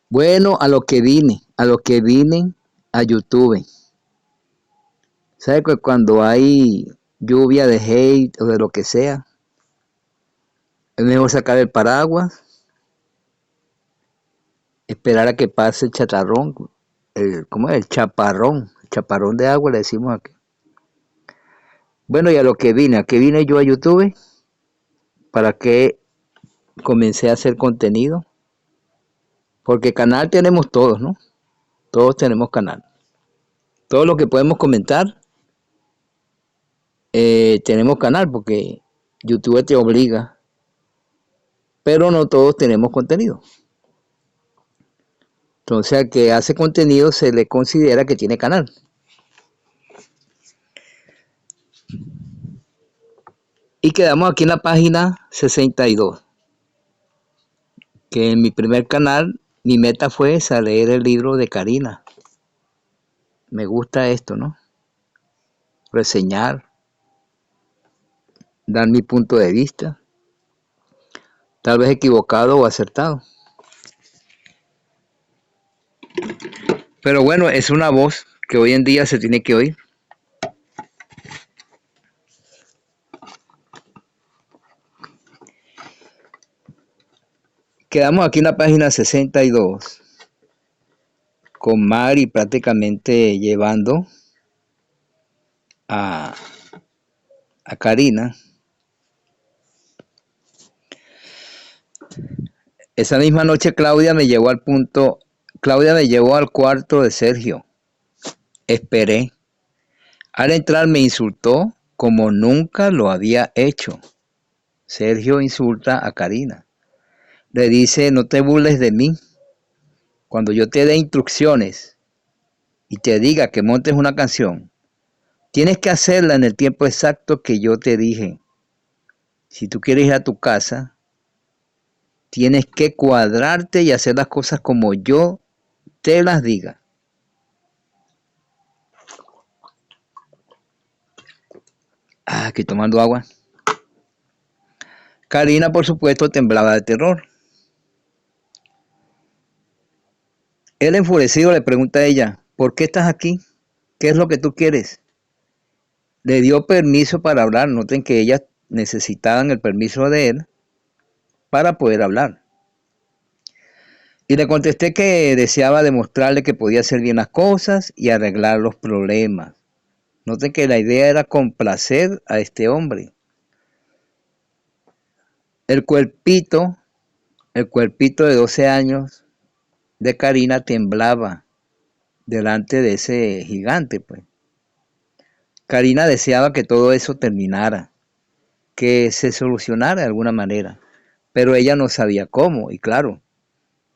Bueno, a lo que vine a YouTube. ¿Sabes que cuando hay lluvia de hate o de lo que sea, es mejor sacar el paraguas, esperar a que pase el chatarrón, ¿cómo es? El chaparrón de agua le decimos aquí. Bueno, y a que vine yo a YouTube, para que comencé a hacer contenido, porque canal tenemos todos, ¿no? Todos tenemos canal. Todo lo que podemos comentar, tenemos canal, porque YouTube te obliga, pero no todos tenemos contenido. Entonces, al que hace contenido se le considera que tiene canal. Y quedamos aquí en la página 62, que en mi primer canal, mi meta fue leer el libro de Karina. Me gusta esto, ¿no? Reseñar, dar mi punto de vista, tal vez equivocado o acertado. Pero bueno, es una voz que hoy en día se tiene que oír. Quedamos aquí en la página 62, con Mari prácticamente llevando a, a Karina. Esa misma noche Claudia me llevó al cuarto de Sergio. Esperé. Al entrar me insultó como nunca lo había hecho. Sergio insulta a Karina. Le dice, no te burles de mí. Cuando yo te dé instrucciones y te diga que montes una canción, tienes que hacerla en el tiempo exacto que yo te dije. Si tú quieres ir a tu casa, tienes que cuadrarte y hacer las cosas como yo te las diga. Aquí tomando agua. Karina, por supuesto, temblaba de terror. Él enfurecido le pregunta a ella, ¿por qué estás aquí? ¿Qué es lo que tú quieres? Le dio permiso para hablar. Noten que ellas necesitaban el permiso de él para poder hablar. Y le contesté que deseaba demostrarle que podía hacer bien las cosas y arreglar los problemas. Noten que la idea era complacer a este hombre. El cuerpito de 12 años de Karina temblaba delante de ese gigante, pues. Karina deseaba que todo eso terminara, que se solucionara de alguna manera, pero ella no sabía cómo, y claro,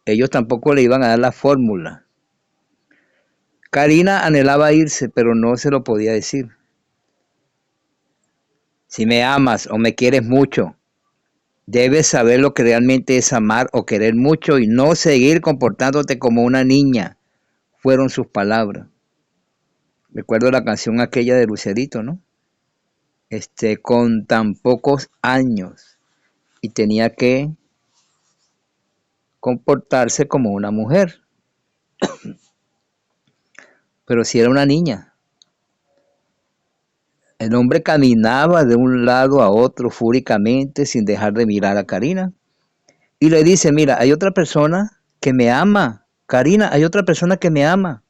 ellos tampoco le iban a dar la fórmula. Karina anhelaba irse, pero no se lo podía decir. Si me amas o me quieres mucho, debes saber lo que realmente es amar o querer mucho y no seguir comportándote como una niña, fueron sus palabras. Recuerdo la canción aquella de Lucerito, ¿no? Con tan pocos años y tenía que comportarse como una mujer, pero si era una niña. El hombre caminaba de un lado a otro fúricamente sin dejar de mirar a Karina y le dice, mira, hay otra persona que me ama, Karina, hay otra persona que me ama.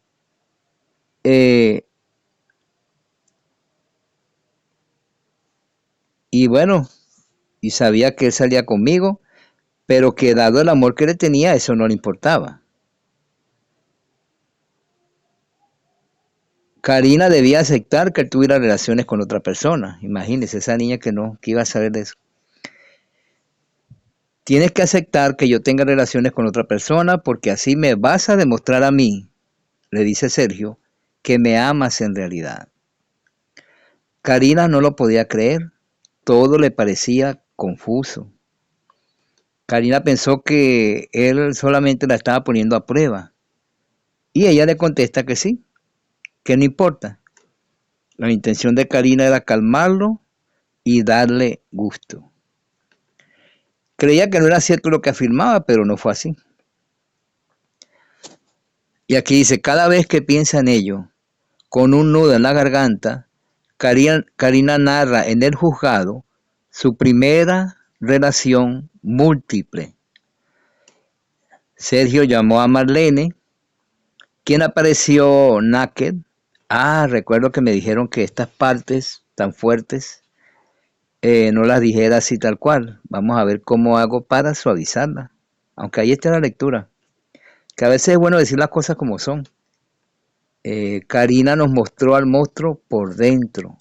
Y bueno, y sabía que él salía conmigo, pero que dado el amor que le tenía, eso no le importaba. Karina debía aceptar que él tuviera relaciones con otra persona. Imagínese, esa niña que iba a saber de eso. Tienes que aceptar que yo tenga relaciones con otra persona porque así me vas a demostrar a mí, le dice Sergio, que me amas en realidad. Karina no lo podía creer, todo le parecía confuso. Karina pensó que él solamente la estaba poniendo a prueba y ella le contesta que sí, que no importa. La intención de Karina era calmarlo y darle gusto. Creía que no era cierto lo que afirmaba, pero no fue así. Y aquí dice, cada vez que piensa en ello, con un nudo en la garganta, Karina narra en el juzgado su primera relación múltiple. Sergio llamó a Marlene, quien apareció naked. Recuerdo que me dijeron que estas partes tan fuertes no las dijera así tal cual. Vamos a ver cómo hago para suavizarla. Aunque ahí está la lectura. Que a veces es bueno decir las cosas como son. Karina nos mostró al monstruo por dentro.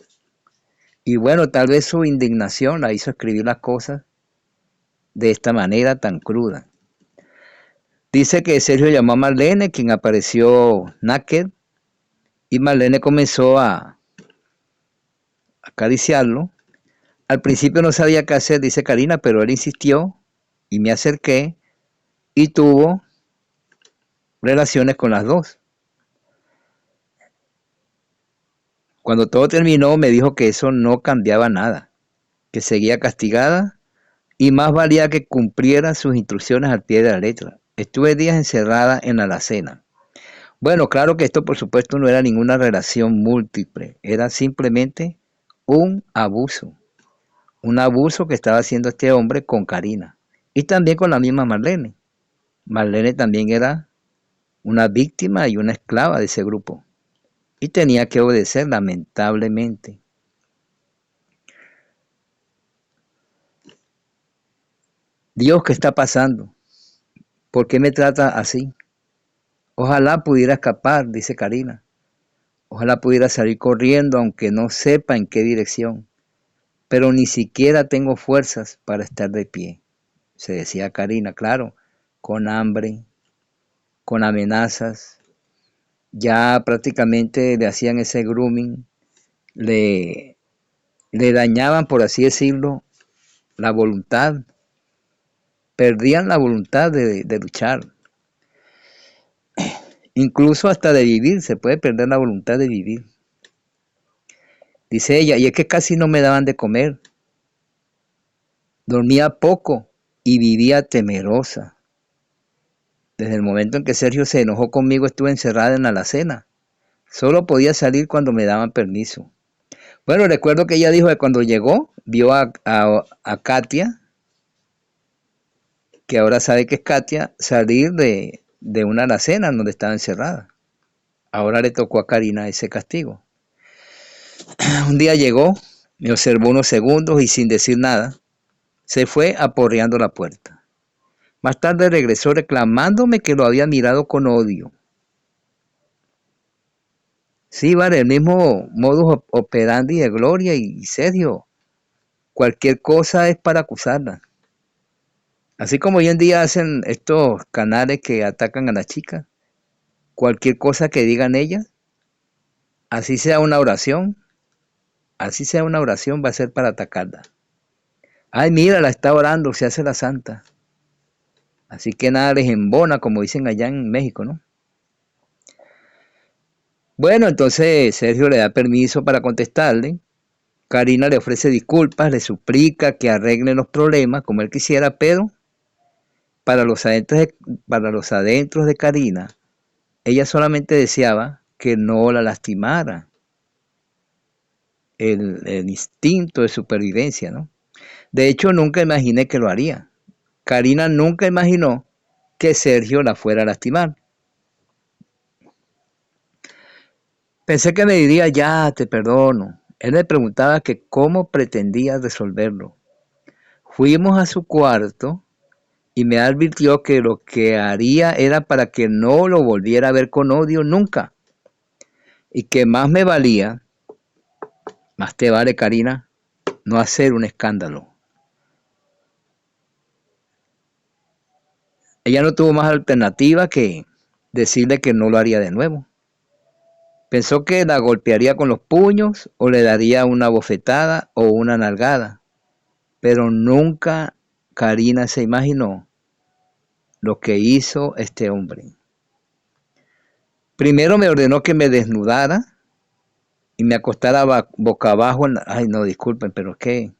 Y bueno, tal vez su indignación la hizo escribir las cosas de esta manera tan cruda. Dice que Sergio llamó a Marlene, quien apareció naked, y Marlene comenzó a acariciarlo. Al principio no sabía qué hacer, dice Karina, pero él insistió y me acerqué y tuvo relaciones con las dos. Cuando todo terminó me dijo que eso no cambiaba nada, que seguía castigada y más valía que cumpliera sus instrucciones al pie de la letra. Estuve días encerrada en la alacena. Bueno, claro que esto por supuesto no era ninguna relación múltiple, era simplemente un abuso que estaba haciendo este hombre con Karina y también con la misma Marlene. Marlene también era una víctima y una esclava de ese grupo y tenía que obedecer lamentablemente. Dios, ¿qué está pasando? ¿Por qué me trata así? Ojalá pudiera escapar, dice Karina. Ojalá pudiera salir corriendo aunque no sepa en qué dirección. Pero ni siquiera tengo fuerzas para estar de pie, se decía Karina, claro, con hambre, con amenazas. Ya prácticamente le hacían ese grooming, le dañaban, por así decirlo, la voluntad, perdían la voluntad de luchar. Incluso hasta de vivir, se puede perder la voluntad de vivir. Dice ella, y es que casi no me daban de comer. Dormía poco y vivía temerosa. Desde el momento en que Sergio se enojó conmigo, estuve encerrada en la alacena. Solo podía salir cuando me daban permiso. Bueno, recuerdo que ella dijo que cuando llegó, vio a Katia, que ahora sabe que es Katia, salir de una alacena donde estaba encerrada. Ahora le tocó a Karina ese castigo. Un día llegó, me observó unos segundos y sin decir nada, se fue aporreando la puerta. Más tarde regresó reclamándome que lo había mirado con odio. Sí, vale, el mismo modus operandi de Gloria y Sergio. Cualquier cosa es para acusarla. Así como hoy en día hacen estos canales que atacan a las chicas, cualquier cosa que digan ellas, así sea una oración, va a ser para atacarla. Ay, mira, la está orando, se hace la santa. Así que nada les embona, como dicen allá en México, ¿no? Bueno, entonces Sergio le da permiso para contestarle. Karina le ofrece disculpas, le suplica que arreglen los problemas como él quisiera, pero para los adentros de Karina, ella solamente deseaba que no la lastimara. El instinto de supervivencia, ¿no? De hecho, nunca imaginé que lo haría. Karina nunca imaginó que Sergio la fuera a lastimar. Pensé que me diría, ya, te perdono. Él me preguntaba que cómo pretendía resolverlo. Fuimos a su cuarto y me advirtió que lo que haría era para que no lo volviera a ver con odio nunca. Y que más me valía, más te vale, Karina, no hacer un escándalo. Ella no tuvo más alternativa que decirle que no lo haría de nuevo. Pensó que la golpearía con los puños o le daría una bofetada o una nalgada, pero nunca Karina se imaginó lo que hizo este hombre. Primero me ordenó que me desnudara y me acostara boca abajo. Ay, no, disculpen, pero es que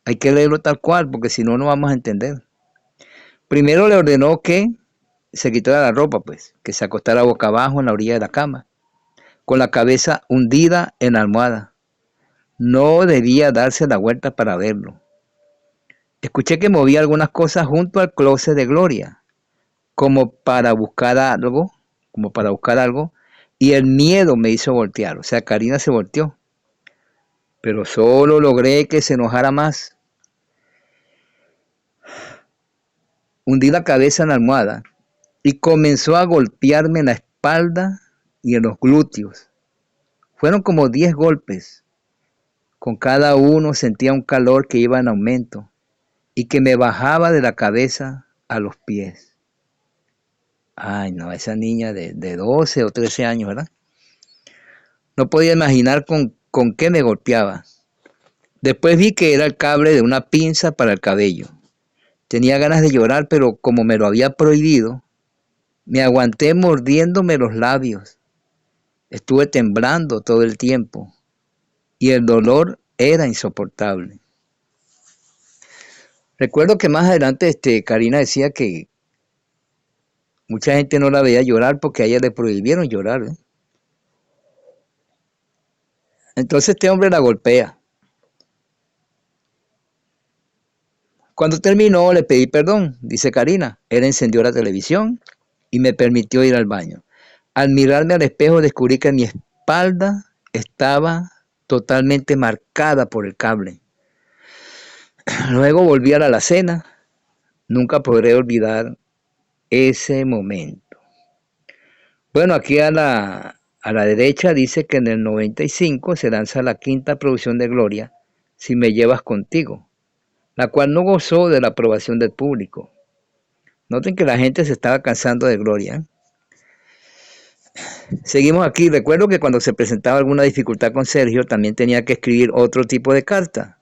hay que leerlo tal cual, porque si no, no vamos a entender. Primero le ordenó que se quitara la ropa, pues, que se acostara boca abajo en la orilla de la cama, con la cabeza hundida en la almohada. No debía darse la vuelta para verlo. Escuché que movía algunas cosas junto al closet de Gloria, como para buscar algo, y el miedo me hizo voltear. O sea, Karina se volteó, pero solo logré que se enojara más. Hundí la cabeza en la almohada y comenzó a golpearme en la espalda y en los glúteos. Fueron como 10 golpes. Con cada uno sentía un calor que iba en aumento y que me bajaba de la cabeza a los pies. Ay, no, esa niña de 12 o 13 años, ¿verdad? No podía imaginar con qué me golpeaba. Después vi que era el cable de una pinza para el cabello. Tenía ganas de llorar, pero como me lo había prohibido, me aguanté mordiéndome los labios. Estuve temblando todo el tiempo y el dolor era insoportable. Recuerdo que más adelante Karina decía que mucha gente no la veía llorar porque a ella le prohibieron llorar, ¿eh? Entonces este hombre la golpea. Cuando terminó le pedí perdón, dice Karina. Él encendió la televisión y me permitió ir al baño. Al mirarme al espejo descubrí que mi espalda estaba totalmente marcada por el cable. Luego volví a la alacena. Nunca podré olvidar ese momento. Bueno, aquí a la derecha dice que en el 95 se lanza la quinta producción de Gloria, Si me llevas contigo, la cual no gozó de la aprobación del público. Noten que la gente se estaba cansando de Gloria. Seguimos aquí. Recuerdo que cuando se presentaba alguna dificultad con Sergio, también tenía que escribir otro tipo de carta.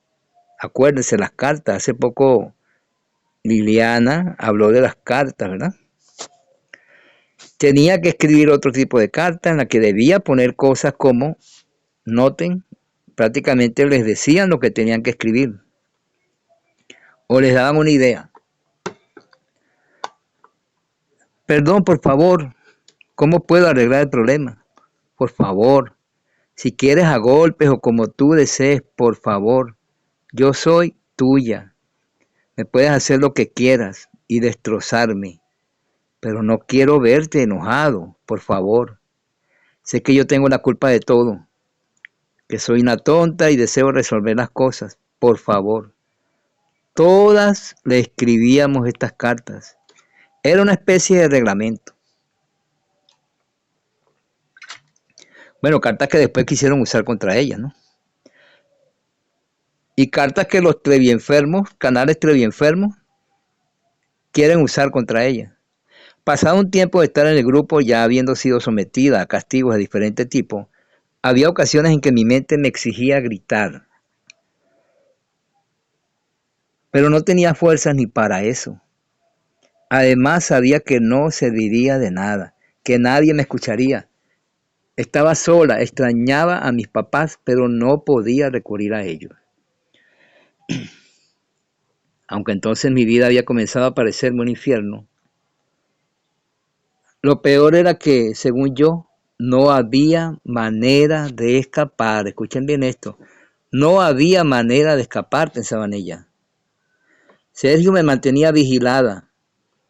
Acuérdense, las cartas. Hace poco Liliana habló de las cartas, ¿verdad? Tenía que escribir otro tipo de carta en la que debía poner cosas como, noten, prácticamente les decían lo que tenían que escribir. O les daban una idea. Perdón, por favor, ¿cómo puedo arreglar el problema? Por favor, si quieres a golpes o como tú desees, por favor, yo soy tuya. Me puedes hacer lo que quieras y destrozarme, pero no quiero verte enojado, por favor. Sé que yo tengo la culpa de todo, que soy una tonta y deseo resolver las cosas, por favor. Todas le escribíamos estas cartas. Era una especie de reglamento. Bueno, cartas que después quisieron usar contra ella, ¿no? Y cartas que los trevienfermos, canales trevienfermos, quieren usar contra ella. Pasado un tiempo de estar en el grupo, ya habiendo sido sometida a castigos de diferente tipo, había ocasiones en que mi mente me exigía gritar. Pero no tenía fuerzas ni para eso. Además sabía que no serviría de nada, que nadie me escucharía. Estaba sola, extrañaba a mis papás, pero no podía recurrir a ellos. Aunque entonces mi vida había comenzado a parecerme un infierno, lo peor era que, según yo, no había manera de escapar. Escuchen bien esto. No había manera de escapar, pensaban ella. Sergio me mantenía vigilada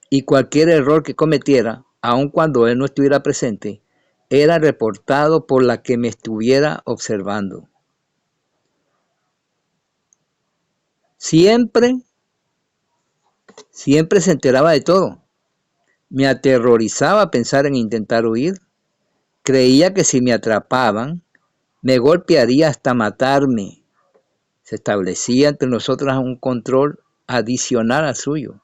y cualquier error que cometiera, aun cuando él no estuviera presente, era reportado por la que me estuviera observando. Siempre se enteraba de todo. Me aterrorizaba pensar en intentar huir. Creía que si me atrapaban, me golpearía hasta matarme. Se establecía entre nosotras un control adicional al suyo.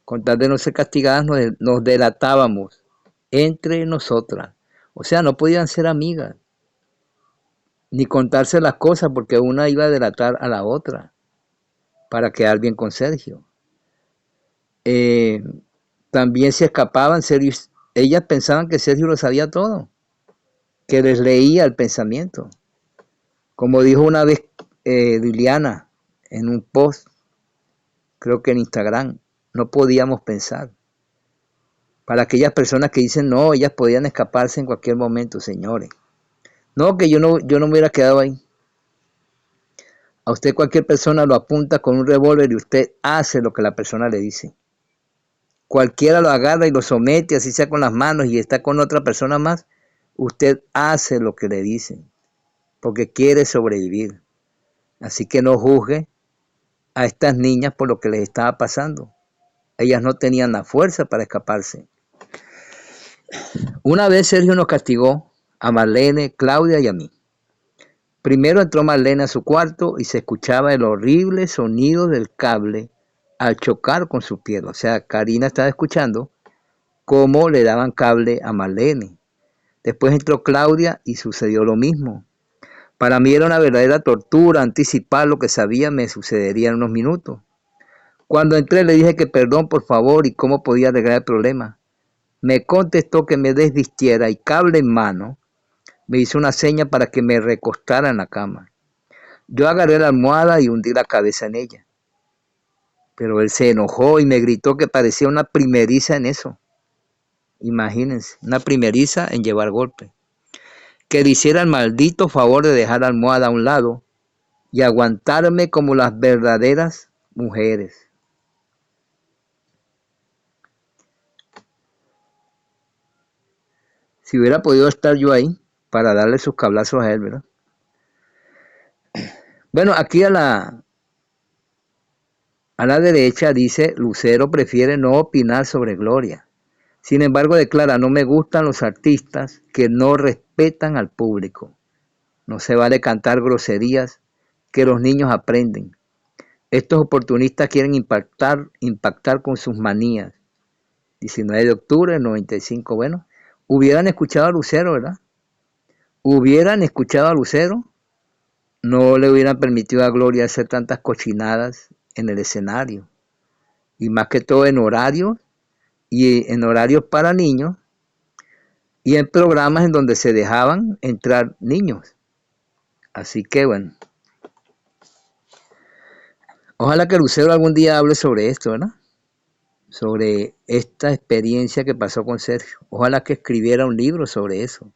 Con tal de no ser castigadas, nos delatábamos entre nosotras. O sea, no podían ser amigas, ni contarse las cosas porque una iba a delatar a la otra para quedar bien con Sergio. También se escapaban, ellas pensaban que Sergio lo sabía todo, que les leía el pensamiento. Como dijo una vez Liliana en un post, creo que en Instagram, no podíamos pensar. Para aquellas personas que dicen, no, ellas podían escaparse en cualquier momento, señores. No, que yo no me hubiera quedado ahí. A usted cualquier persona lo apunta con un revólver y usted hace lo que la persona le dice. Cualquiera lo agarra y lo somete, así sea con las manos y está con otra persona más, usted hace lo que le dicen, porque quiere sobrevivir. Así que no juzgue a estas niñas por lo que les estaba pasando. Ellas no tenían la fuerza para escaparse. Una vez Sergio nos castigó a Marlene, Claudia y a mí. Primero entró Marlene a su cuarto y se escuchaba el horrible sonido del cable al chocar con su piel. O sea, Karina estaba escuchando cómo le daban cable a Marlene. Después entró Claudia y sucedió lo mismo. Para mí era una verdadera tortura anticipar lo que sabía me sucedería en unos minutos. Cuando entré le dije que perdón por favor y cómo podía arreglar el problema. Me contestó que me desvistiera y cable en mano me hizo una seña para que me recostara en la cama. Yo agarré la almohada y hundí la cabeza en ella. Pero él se enojó y me gritó que parecía una primeriza en eso. Imagínense, una primeriza en llevar golpe. Que le hiciera el maldito favor de dejar la almohada a un lado y aguantarme como las verdaderas mujeres. Si hubiera podido estar yo ahí para darle sus cablazos a él, ¿verdad? Bueno, aquí a la derecha dice, Lucero prefiere no opinar sobre Gloria. Sin embargo, declara, no me gustan los artistas que no respetan al público. No se vale cantar groserías que los niños aprenden. Estos oportunistas quieren impactar con sus manías. 19 de octubre del 95. Bueno, hubieran escuchado a Lucero, ¿verdad? Hubieran escuchado a Lucero, no le hubieran permitido a Gloria hacer tantas cochinadas en el escenario. Y más que todo en horarios para niños y en programas en donde se dejaban entrar niños. Así que bueno, ojalá que Lucero algún día hable sobre esto, ¿verdad? Sobre esta experiencia que pasó con Sergio. Ojalá que escribiera un libro sobre eso.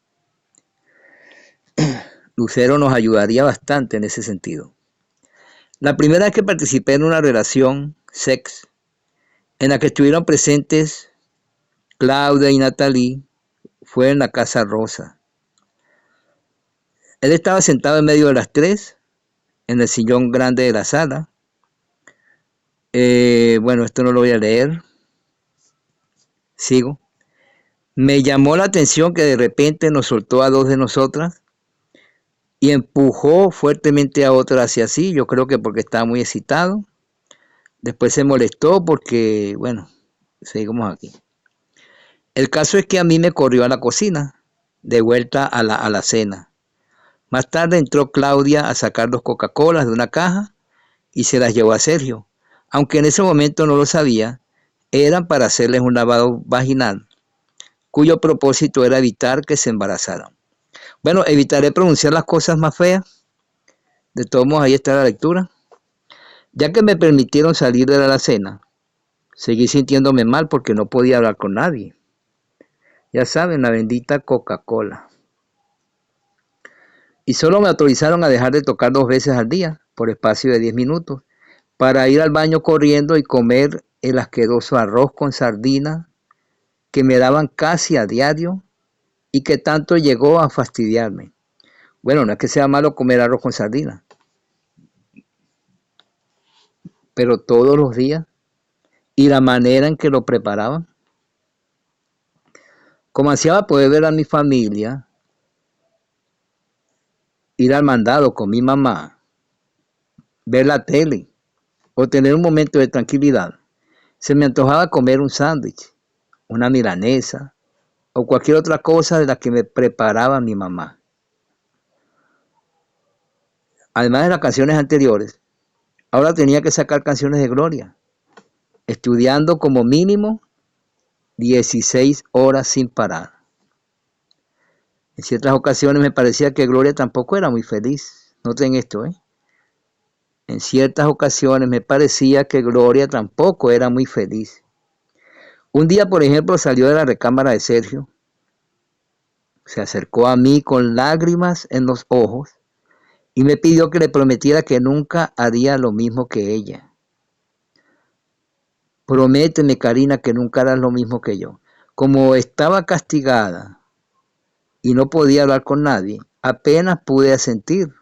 Lucero nos ayudaría bastante en ese sentido. La primera vez que participé en una relación sex en la que estuvieron presentes Claudia y Natalie fue en la Casa Rosa. Él estaba sentado en medio de las tres, en el sillón grande de la sala. Bueno, esto no lo voy a leer. Sigo. Me llamó la atención que de repente nos soltó a dos de nosotras y empujó fuertemente a otra hacia sí. Yo creo que porque estaba muy excitado. Después se molestó porque, bueno, seguimos aquí. El caso es que a mí me corrió a la cocina, de vuelta a la cena. Más tarde entró Claudia a sacar dos Coca-Colas de una caja y se las llevó a Sergio. Aunque en ese momento no lo sabía, eran para hacerles un lavado vaginal, cuyo propósito era evitar que se embarazaran. Bueno, evitaré pronunciar las cosas más feas. De todos modos, ahí está la lectura. Ya que me permitieron salir de la alacena, seguí sintiéndome mal porque no podía hablar con nadie. Ya saben, la bendita Coca-Cola. Y solo me autorizaron a dejar de tocar 2 veces al día, por espacio de 10 minutos, para ir al baño corriendo y comer el asqueroso arroz con sardina que me daban casi a diario y que tanto llegó a fastidiarme. Bueno, no es que sea malo comer arroz con sardina, pero todos los días y la manera en que lo preparaban. Como ansiaba poder ver a mi familia, ir al mandado con mi mamá, ver la tele o tener un momento de tranquilidad, se me antojaba comer un sándwich, una milanesa o cualquier otra cosa de la que me preparaba mi mamá. Además de las canciones anteriores, ahora tenía que sacar canciones de Gloria, estudiando como mínimo 16 horas sin parar. En ciertas ocasiones me parecía que Gloria tampoco era muy feliz. Noten esto, ¿eh? En ciertas ocasiones me parecía que Gloria tampoco era muy feliz. Un día, por ejemplo, salió de la recámara de Sergio, se acercó a mí con lágrimas en los ojos y me pidió que le prometiera que nunca haría lo mismo que ella. Prométeme, Karina, que nunca harás lo mismo que yo. Como estaba castigada y no podía hablar con nadie, apenas pude asentir,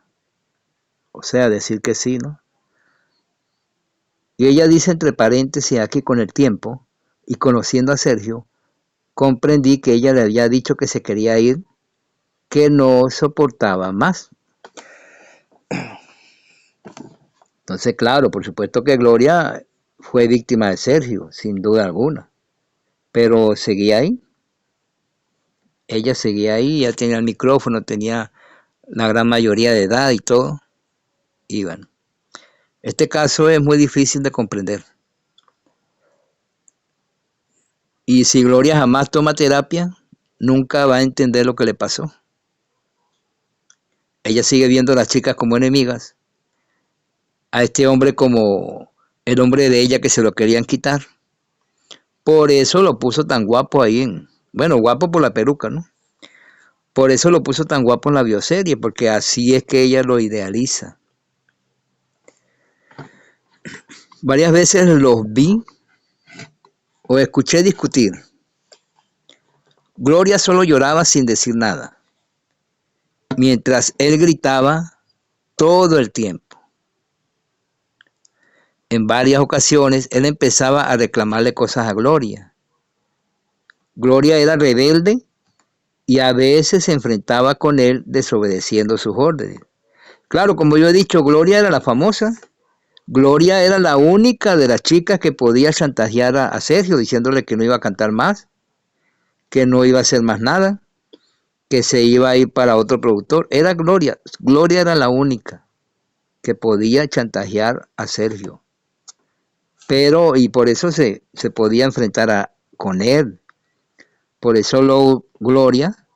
o sea, decir que sí, ¿no? Y ella dice entre paréntesis aquí: con el tiempo y conociendo a Sergio, comprendí que ella le había dicho que se quería ir, que no soportaba más. Entonces, claro, por supuesto que Gloria fue víctima de Sergio, sin duda alguna, pero seguía ahí. Ella seguía ahí, ya tenía el micrófono, tenía la gran mayoría de edad y todo. Y bueno, este caso es muy difícil de comprender. Y si Gloria jamás toma terapia, nunca va a entender lo que le pasó. Ella sigue viendo a las chicas como enemigas, a este hombre como el hombre de ella que se lo querían quitar. Por eso lo puso tan guapo ahí bueno, guapo por la peluca, ¿no? Por eso lo puso tan guapo en la bioserie, porque así es que ella lo idealiza. Varias veces los vi o escuché discutir. Gloria solo lloraba sin decir nada, mientras él gritaba todo el tiempo. En varias ocasiones él empezaba a reclamarle cosas a Gloria. Gloria era rebelde y a veces se enfrentaba con él desobedeciendo sus órdenes. Claro, como yo he dicho, Gloria era la famosa. Gloria era la única de las chicas que podía chantajear a Sergio diciéndole que no iba a cantar más, que no iba a hacer más nada, que se iba a ir para otro productor. Era Gloria. Gloria era la única que podía chantajear a Sergio. Pero, y por eso se podía enfrentar con él. Por eso Gloria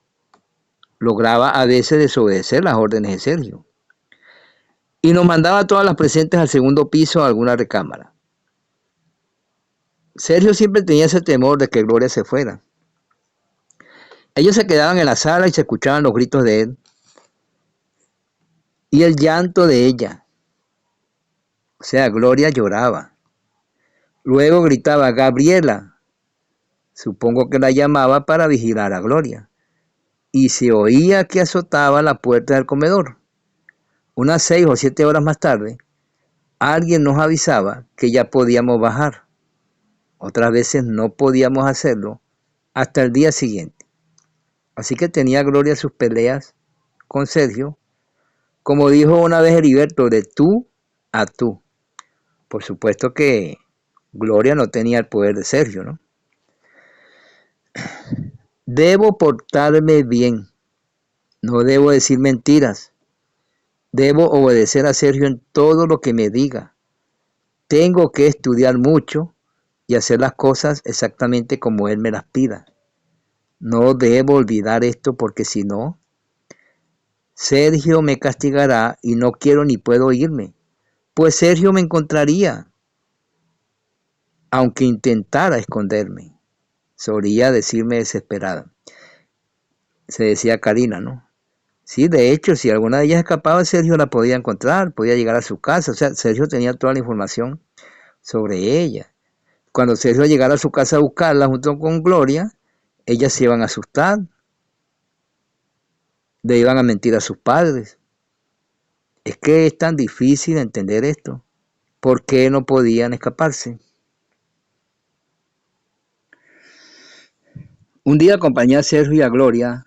lograba a veces desobedecer las órdenes de Sergio. Y nos mandaba a todas las presentes al segundo piso a alguna recámara. Sergio siempre tenía ese temor de que Gloria se fuera. Ellos se quedaban en la sala y se escuchaban los gritos de él y el llanto de ella. O sea, Gloria lloraba. Luego gritaba: Gabriela. Supongo que la llamaba para vigilar a Gloria. Y se oía que azotaba la puerta del comedor. Unas 6 o 7 horas más tarde, alguien nos avisaba que ya podíamos bajar. Otras veces no podíamos hacerlo hasta el día siguiente. Así que tenía Gloria sus peleas con Sergio, como dijo una vez Heriberto, de tú a tú. Por supuesto que Gloria no tenía el poder de Sergio, ¿no? Debo portarme bien, no debo decir mentiras, debo obedecer a Sergio en todo lo que me diga. Tengo que estudiar mucho y hacer las cosas exactamente como él me las pida. No debo olvidar esto porque si no, Sergio me castigará y no quiero ni puedo irme, pues Sergio me encontraría, aunque intentara esconderme. Solía decirme desesperada. Se decía Karina, ¿no? Sí, de hecho, si alguna de ellas escapaba, Sergio la podía encontrar, podía llegar a su casa. O sea, Sergio tenía toda la información sobre ella. Cuando Sergio llegara a su casa a buscarla junto con Gloria, ellas se iban a asustar, le iban a mentir a sus padres. Es que es tan difícil entender esto. ¿Por qué no podían escaparse? Un día acompañé a Sergio y a Gloria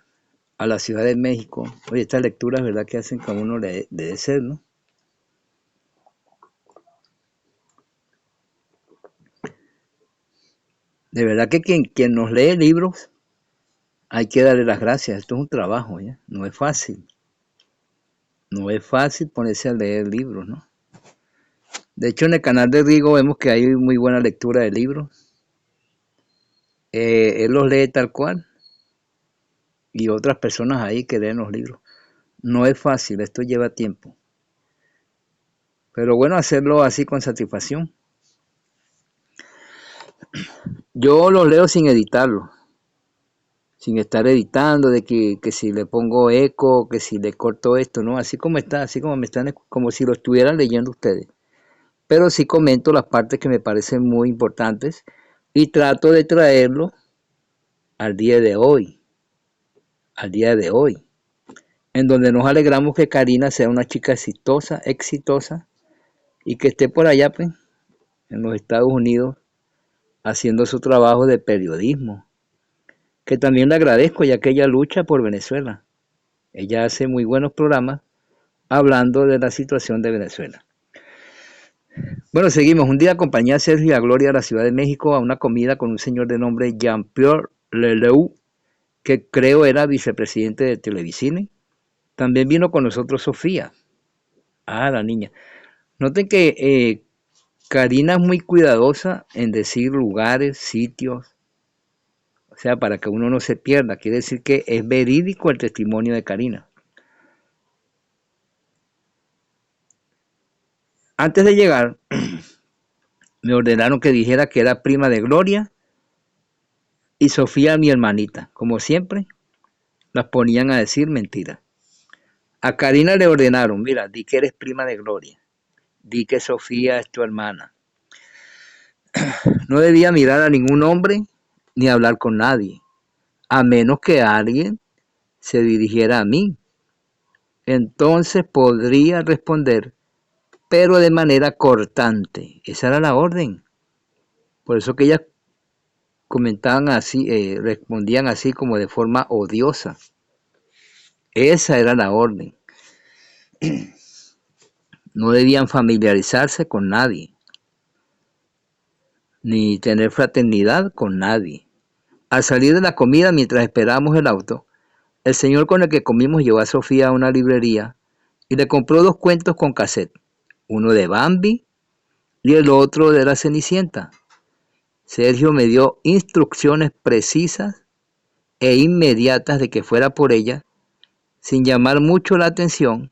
a la Ciudad de México. Oye, estas lecturas, ¿verdad?, que hacen que a uno le dé sed, ¿no? De verdad que quien nos lee libros, hay que darle las gracias. Esto es un trabajo, ¿ya? No es fácil. No es fácil ponerse a leer libros, ¿no? De hecho, en el canal de Rigo vemos que hay muy buena lectura de libros. Él los lee tal cual. Y otras personas ahí que leen los libros. No es fácil, esto lleva tiempo. Pero bueno, hacerlo así con satisfacción. Yo los leo sin editarlo, sin estar editando, de que si le pongo eco, que si le corto esto, ¿no? Así como está, así como me están, como si lo estuvieran leyendo ustedes. Pero sí comento las partes que me parecen muy importantes y trato de traerlo al día de hoy, al día de hoy, en donde nos alegramos que Karina sea una chica exitosa, exitosa, y que esté por allá, pues, en los Estados Unidos, haciendo su trabajo de periodismo, que también le agradezco ya que ella lucha por Venezuela. Ella hace muy buenos programas hablando de la situación de Venezuela. Bueno, seguimos. Un día acompañé a Sergio y a Gloria a la Ciudad de México a una comida con un señor de nombre Jean-Pierre Leleu, que creo era vicepresidente de Televicine. También vino con nosotros Sofía. Ah, la niña. Noten que Karina es muy cuidadosa en decir lugares, sitios, o sea, para que uno no se pierda. Quiere decir que es verídico el testimonio de Karina. Antes de llegar, me ordenaron que dijera que era prima de Gloria y Sofía mi hermanita. Como siempre, las ponían a decir mentiras. A Karina le ordenaron, mira, di que eres prima de Gloria, di que Sofía es tu hermana. No debía mirar a ningún hombre ni hablar con nadie, a menos que alguien se dirigiera a mí. Entonces podría responder, pero de manera cortante. Esa era la orden. Por eso que ellas comentaban así, respondían así como de forma odiosa. Esa era la orden. No debían familiarizarse con nadie, ni tener fraternidad con nadie. Al salir de la comida, mientras esperábamos el auto, el señor con el que comimos llevó a Sofía a una librería y le compró 2 cuentos con cassette, uno de Bambi y el otro de la Cenicienta. Sergio me dio instrucciones precisas e inmediatas de que fuera por ella, sin llamar mucho la atención,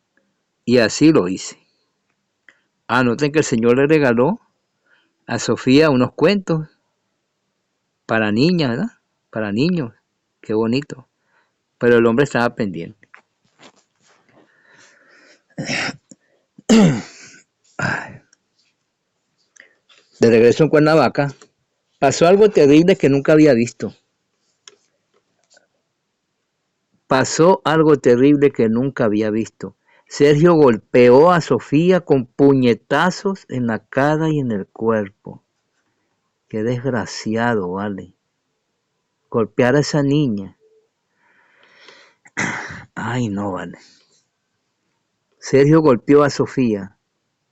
y así lo hice. Noten que el señor le regaló a Sofía unos cuentos para niñas, ¿verdad? Para niños. Qué bonito. Pero el hombre estaba pendiente. De regreso en Cuernavaca, pasó algo terrible que nunca había visto. Pasó algo terrible que nunca había visto. Sergio golpeó a Sofía con puñetazos en la cara y en el cuerpo. Qué desgraciado, vale. Golpear a esa niña. Ay, no, vale. Sergio golpeó a Sofía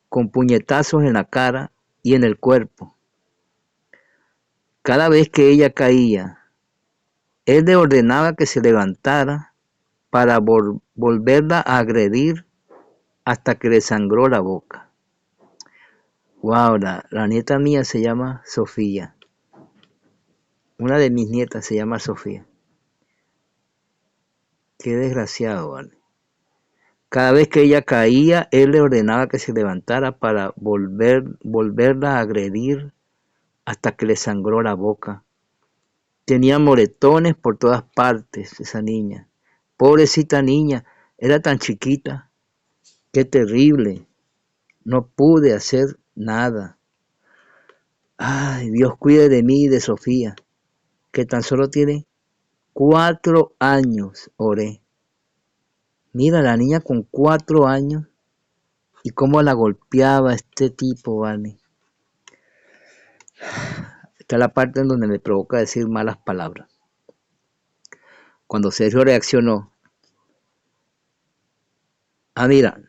con puñetazos en la cara y en el cuerpo. Cada vez que ella caía, él le ordenaba que se levantara para volverla a agredir hasta que le sangró la boca. Wow, la nieta mía se llama Sofía. Una de mis nietas se llama Sofía. Qué desgraciado, vale. Cada vez que ella caía, él le ordenaba que se levantara para volverla a agredir hasta que le sangró la boca. Tenía moretones por todas partes esa niña. Pobrecita niña, era tan chiquita. Qué terrible. No pude hacer nada. Ay, Dios cuide de mí y de Sofía, que tan solo tiene 4 años, oré. Mira, la niña con 4 años y cómo la golpeaba este tipo, ¿vale? Esta es la parte en donde me provoca decir malas palabras. Cuando Sergio reaccionó, mira,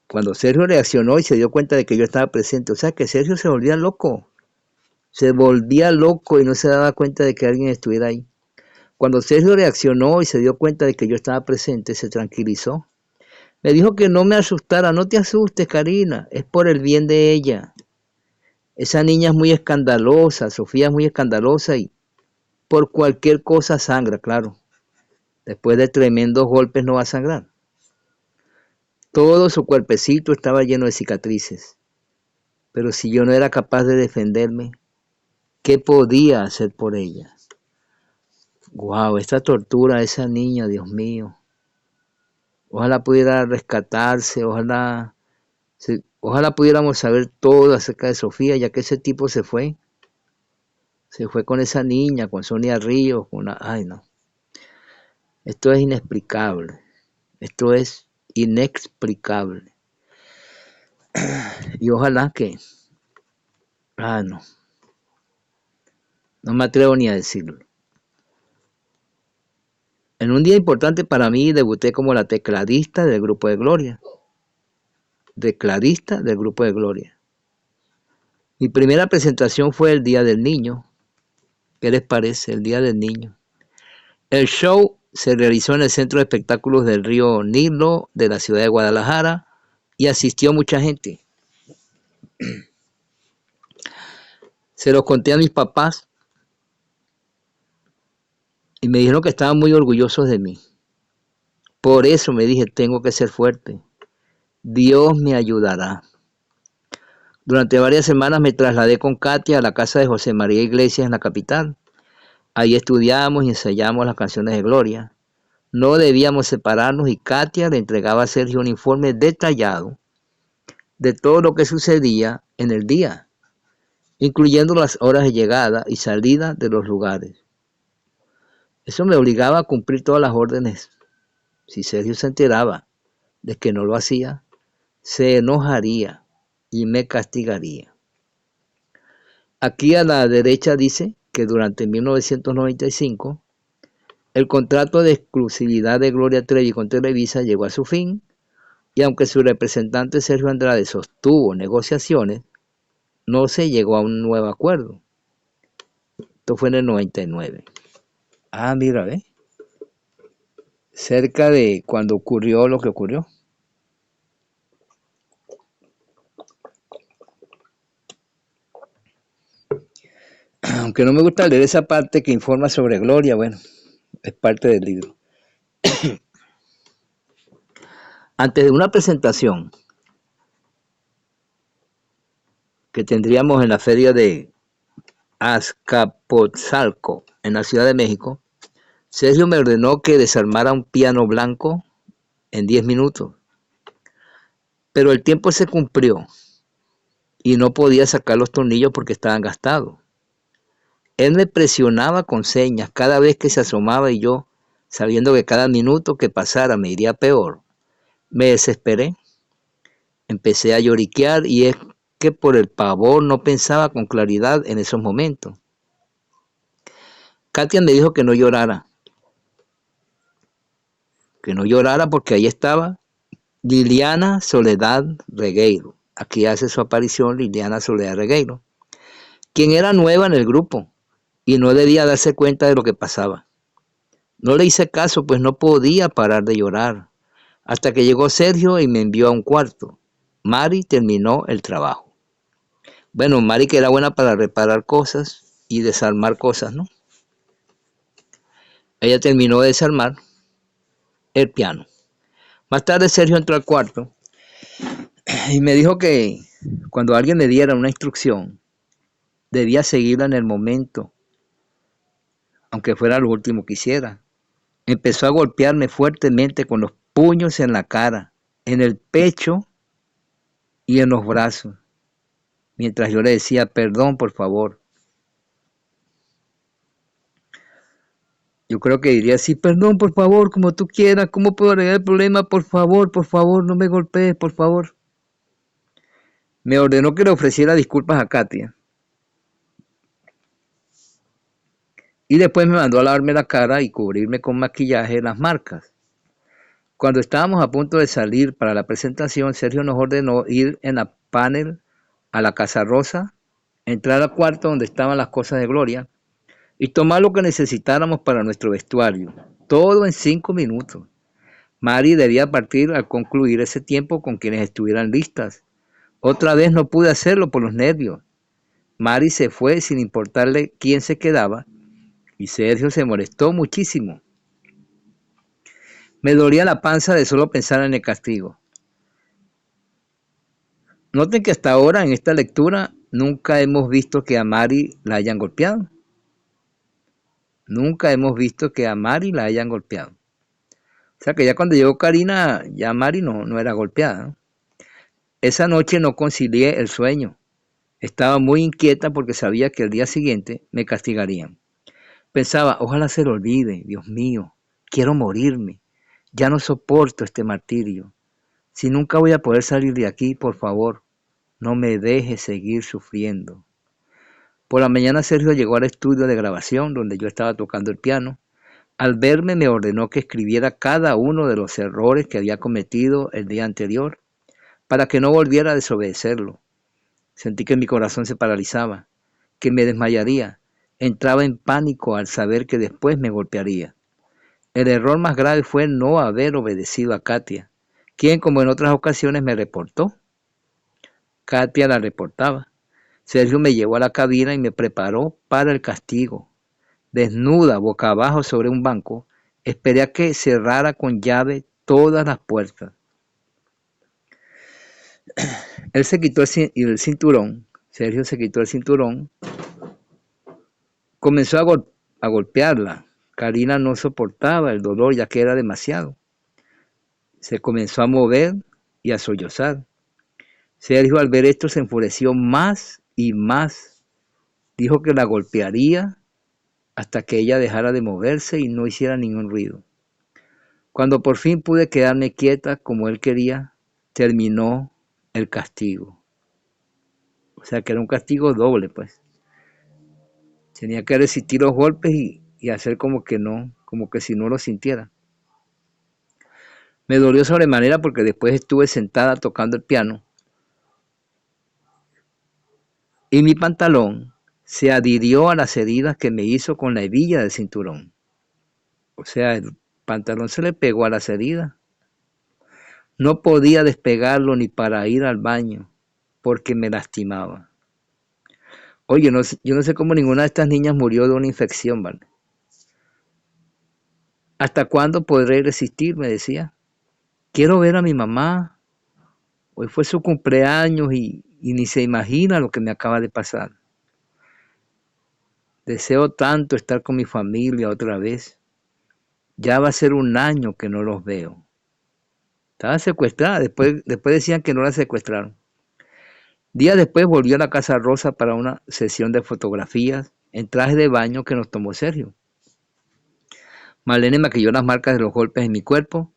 cuando Sergio reaccionó y se dio cuenta de que yo estaba presente, o sea que Sergio se volvía loco y no se daba cuenta de que alguien estuviera ahí. Cuando Sergio reaccionó y se dio cuenta de que yo estaba presente, se tranquilizó. Me dijo que no me asustara. No te asustes, Karina, es por el bien de ella. Esa niña es muy escandalosa, Sofía es muy escandalosa y por cualquier cosa sangra, claro. Después de tremendos golpes no va a sangrar. Todo su cuerpecito estaba lleno de cicatrices. Pero si yo no era capaz de defenderme, ¿Qué podía hacer por ella? Wow, esta tortura a esa niña, Dios mío. Ojalá pudiera rescatarse, ojalá pudiéramos saber todo acerca de Sofía, ya que ese tipo se fue con esa niña, con Sonia Ríos, ay no, esto es inexplicable, esto es inexplicable. Y ojalá que, no me atrevo ni a decirlo. En un día importante para mí debuté como la tecladista del grupo de Gloria. Tecladista del grupo de Gloria. Mi primera presentación fue el Día del Niño. ¿Qué les parece? El Día del Niño. El show se realizó en el Centro de Espectáculos del Río Nilo de la ciudad de Guadalajara y asistió mucha gente. Se los conté a mis papás y me dijeron que estaban muy orgullosos de mí. Por eso me dije, tengo que ser fuerte. Dios me ayudará. Durante varias semanas me trasladé con Katia a la casa de José María Iglesias en la capital. Ahí estudiamos y ensayamos las canciones de Gloria. No debíamos separarnos y Katia le entregaba a Sergio un informe detallado de todo lo que sucedía en el día, incluyendo las horas de llegada y salida de los lugares. Eso me obligaba a cumplir todas las órdenes. Si Sergio se enteraba de que no lo hacía, se enojaría y me castigaría. Aquí a la derecha dice que durante 1995 el contrato de exclusividad de Gloria Trevi con Televisa llegó a su fin y aunque su representante Sergio Andrade sostuvo negociaciones, no se llegó a un nuevo acuerdo. Esto fue en el 99. Mira, ¿ves? Cerca de cuando ocurrió lo que ocurrió. Aunque no me gusta leer esa parte que informa sobre Gloria, bueno, es parte del libro. Antes de una presentación que tendríamos en la feria de Azcapotzalco, en la Ciudad de México, Sergio me ordenó que desarmara un piano blanco en 10 minutos. Pero el tiempo se cumplió y no podía sacar los tornillos porque estaban gastados. Él me presionaba con señas cada vez que se asomaba y yo, sabiendo que cada minuto que pasara me iría peor, me desesperé. Empecé a lloriquear y es que por el pavor no pensaba con claridad en esos momentos. Katia me dijo que no llorara porque ahí estaba Liliana Soledad Regueiro. Aquí hace su aparición Liliana Soledad Regueiro, quien era nueva en el grupo y no debía darse cuenta de lo que pasaba. No le hice caso, pues no podía parar de llorar, hasta que llegó Sergio y me envió a un cuarto. Mari terminó el trabajo. Bueno, Mari que era buena para reparar cosas y desarmar cosas, ¿no? Ella terminó de desarmar el piano. Más tarde Sergio entró al cuarto y me dijo que cuando alguien me diera una instrucción, debía seguirla en el momento, aunque fuera lo último que hiciera. Empezó a golpearme fuertemente con los puños en la cara, en el pecho y en los brazos, mientras yo le decía, perdón, por favor. Yo creo que diría, sí, perdón, por favor, como tú quieras, ¿cómo puedo arreglar el problema? Por favor, no me golpees, por favor. Me ordenó que le ofreciera disculpas a Katia. Y después me mandó a lavarme la cara y cubrirme con maquillaje las marcas. Cuando estábamos a punto de salir para la presentación, Sergio nos ordenó ir en la panel a la Casa Rosa, entrar al cuarto donde estaban las cosas de Gloria y tomar lo que necesitáramos para nuestro vestuario. Todo en 5 minutos. Mari debía partir al concluir ese tiempo con quienes estuvieran listas. Otra vez no pude hacerlo por los nervios. Mari se fue sin importarle quién se quedaba y Sergio se molestó muchísimo. Me dolía la panza de solo pensar en el castigo. Noten que hasta ahora en esta lectura nunca hemos visto que a Mari la hayan golpeado. Nunca hemos visto que a Mari la hayan golpeado. O sea que ya cuando llegó Karina, ya Mari no era golpeada, ¿no? Esa noche no concilié el sueño. Estaba muy inquieta porque sabía que el día siguiente me castigarían. Pensaba, ojalá se lo olvide, Dios mío, quiero morirme. Ya no soporto este martirio. Si nunca voy a poder salir de aquí, por favor, no me deje seguir sufriendo. Por la mañana Sergio llegó al estudio de grabación donde yo estaba tocando el piano. Al verme me ordenó que escribiera cada uno de los errores que había cometido el día anterior para que no volviera a desobedecerlo. Sentí que mi corazón se paralizaba, que me desmayaría. Entraba en pánico al saber que después me golpearía. El error más grave fue no haber obedecido a Katia, quien, como en otras ocasiones, me reportó. Katia la reportaba. Sergio me llevó a la cabina y me preparó para el castigo. Desnuda, boca abajo sobre un banco, esperé a que cerrara con llave todas las puertas. Él se quitó el cinturón, Sergio se quitó el cinturón, comenzó a golpearla. Karina no soportaba el dolor ya que era demasiado. Se comenzó a mover y a sollozar. Sergio al ver esto se enfureció más y más. Dijo que la golpearía hasta que ella dejara de moverse y no hiciera ningún ruido. Cuando por fin pude quedarme quieta como él quería, terminó el castigo. O sea que era un castigo doble, pues. Tenía que resistir los golpes y hacer como que no, como que si no lo sintiera. Me dolió sobremanera porque después estuve sentada tocando el piano y mi pantalón se adhirió a las heridas que me hizo con la hebilla del cinturón. O sea, el pantalón se le pegó a las heridas. No podía despegarlo ni para ir al baño porque me lastimaba. Oye, yo no sé cómo ninguna de estas niñas murió de una infección, ¿vale? ¿Hasta cuándo podré resistir? Me decía. Quiero ver a mi mamá. Hoy fue su cumpleaños y ni se imagina lo que me acaba de pasar. Deseo tanto estar con mi familia otra vez. Ya va a ser un año que no los veo. Estaba secuestrada, después decían que no la secuestraron. Días después volvió a la Casa Rosa para una sesión de fotografías en traje de baño que nos tomó Sergio. Marlene maquilló las marcas de los golpes en mi cuerpo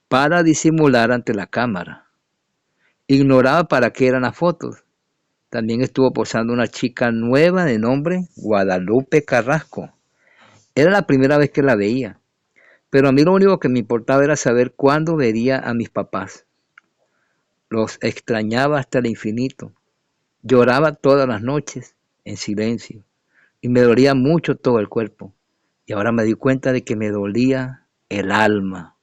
para disimular ante la cámara. Ignoraba para qué eran las fotos. También estuvo posando una chica nueva de nombre Guadalupe Carrasco. Era la primera vez que la veía, pero a mí lo único que me importaba era saber cuándo vería a mis papás. Los extrañaba hasta el infinito. Lloraba todas las noches, en silencio, y me dolía mucho todo el cuerpo. Y ahora me di cuenta de que me dolía el alma.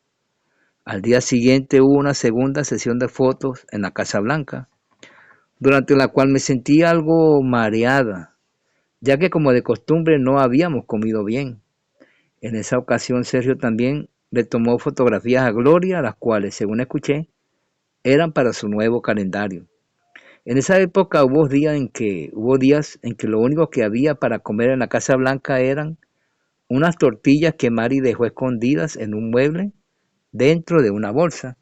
Al día siguiente hubo una segunda sesión de fotos en la Casa Blanca, durante la cual me sentí algo mareada, ya que como de costumbre no habíamos comido bien. En esa ocasión Sergio también le tomó fotografías a Gloria, las cuales, según escuché, eran para su nuevo calendario. En esa época hubo días en que lo único que había para comer en la Casa Blanca eran unas tortillas que Mari dejó escondidas en un mueble dentro de una bolsa.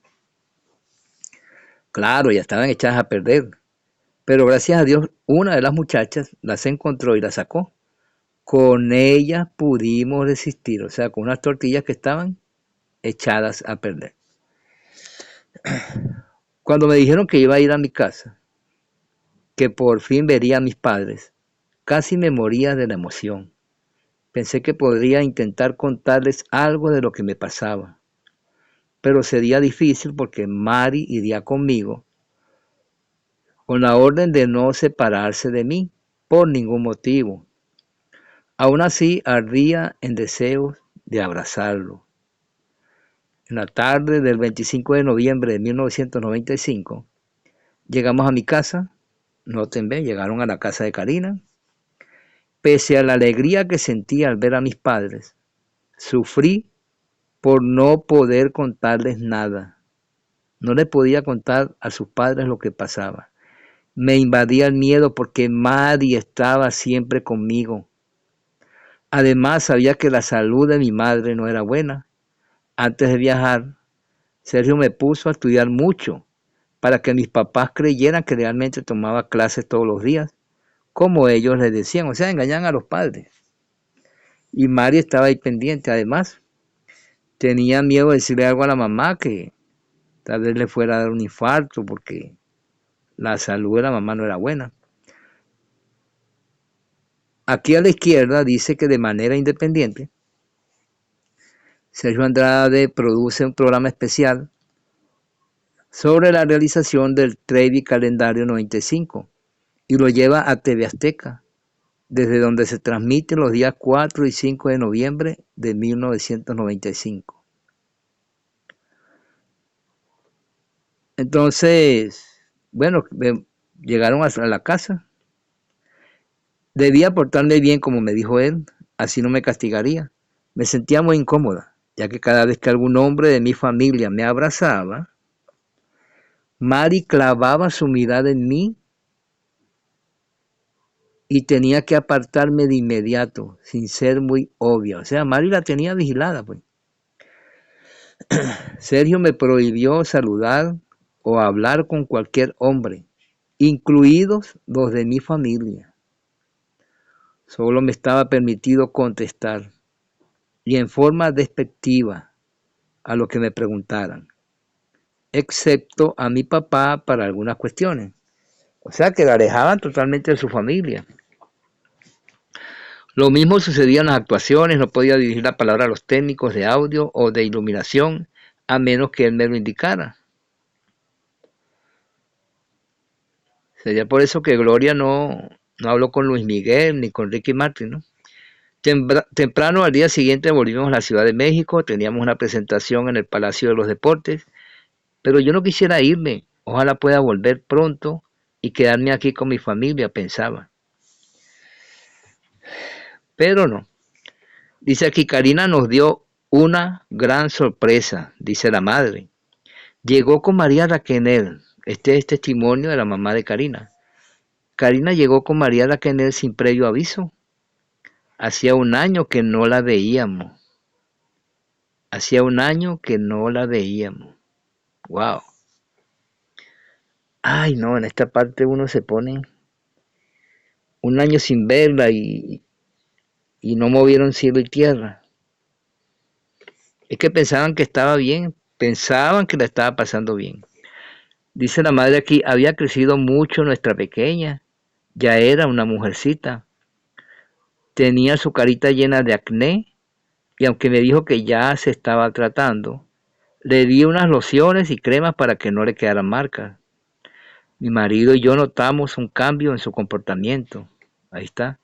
Claro, ya estaban echadas a perder, pero gracias a Dios una de las muchachas las encontró y las sacó. Con ellas pudimos resistir, o sea, con unas tortillas que estaban echadas a perder. Cuando me dijeron que iba a ir a mi casa, que por fin vería a mis padres, casi me moría de la emoción. Pensé que podría intentar contarles algo de lo que me pasaba, pero sería difícil porque Mari iría conmigo con la orden de no separarse de mí por ningún motivo. Aún así, ardía en deseos de abrazarlo. En la tarde del 25 de noviembre de 1995, llegamos a mi casa. Noten bien, llegaron a la casa de Karina. Pese a la alegría que sentí al ver a mis padres, sufrí por no poder contarles nada. No le podía contar a sus padres lo que pasaba. Me invadía el miedo porque Mari estaba siempre conmigo. Además, sabía que la salud de mi madre no era buena. Antes de viajar, Sergio me puso a estudiar mucho para que mis papás creyeran que realmente tomaba clases todos los días, como ellos les decían, o sea, engañaban a los padres. Y Mari estaba ahí pendiente. Además, tenía miedo de decirle algo a la mamá que tal vez le fuera a dar un infarto porque la salud de la mamá no era buena. Aquí a la izquierda dice que de manera independiente, Sergio Andrade produce un programa especial sobre la realización del Trevi Calendario 95 y lo lleva a TV Azteca, desde donde se transmite los días 4 y 5 de noviembre de 1995. Entonces, bueno, llegaron a la casa. Debía portarme bien, como me dijo él, así no me castigaría. Me sentía muy incómoda, ya que cada vez que algún hombre de mi familia me abrazaba, Mari clavaba su mirada en mí y tenía que apartarme de inmediato, sin ser muy obvia. O sea, Mari la tenía vigilada, pues. Sergio me prohibió saludar o hablar con cualquier hombre, incluidos los de mi familia. Solo me estaba permitido contestar, y en forma despectiva, a lo que me preguntaran, excepto a mi papá para algunas cuestiones. O sea, que la alejaban totalmente de su familia. Lo mismo sucedía en las actuaciones, no podía dirigir la palabra a los técnicos de audio o de iluminación, a menos que él me lo indicara. Sería por eso que Gloria no habló con Luis Miguel ni con Ricky Martin, ¿no? Temprano al día siguiente volvimos a la Ciudad de México, teníamos una presentación en el Palacio de los Deportes, pero yo no quisiera irme, ojalá pueda volver pronto y quedarme aquí con mi familia, pensaba. Pero no. Dice aquí, Karina nos dio una gran sorpresa, dice la madre. Llegó con María Raquenel, este es testimonio de la mamá de Karina. Karina llegó con María Raquenel sin previo aviso. Hacía un año que no la veíamos. Hacía un año que no la veíamos. Wow. Ay, no, en esta parte uno se pone un año sin verla y no movieron cielo y tierra. Es que pensaban que estaba bien, pensaban que la estaba pasando bien. Dice la madre aquí, había crecido mucho nuestra pequeña, ya era una mujercita. Tenía su carita llena de acné y aunque me dijo que ya se estaba tratando, le di unas lociones y cremas para que no le quedaran marcas. Mi marido y yo notamos un cambio en su comportamiento. Ahí está.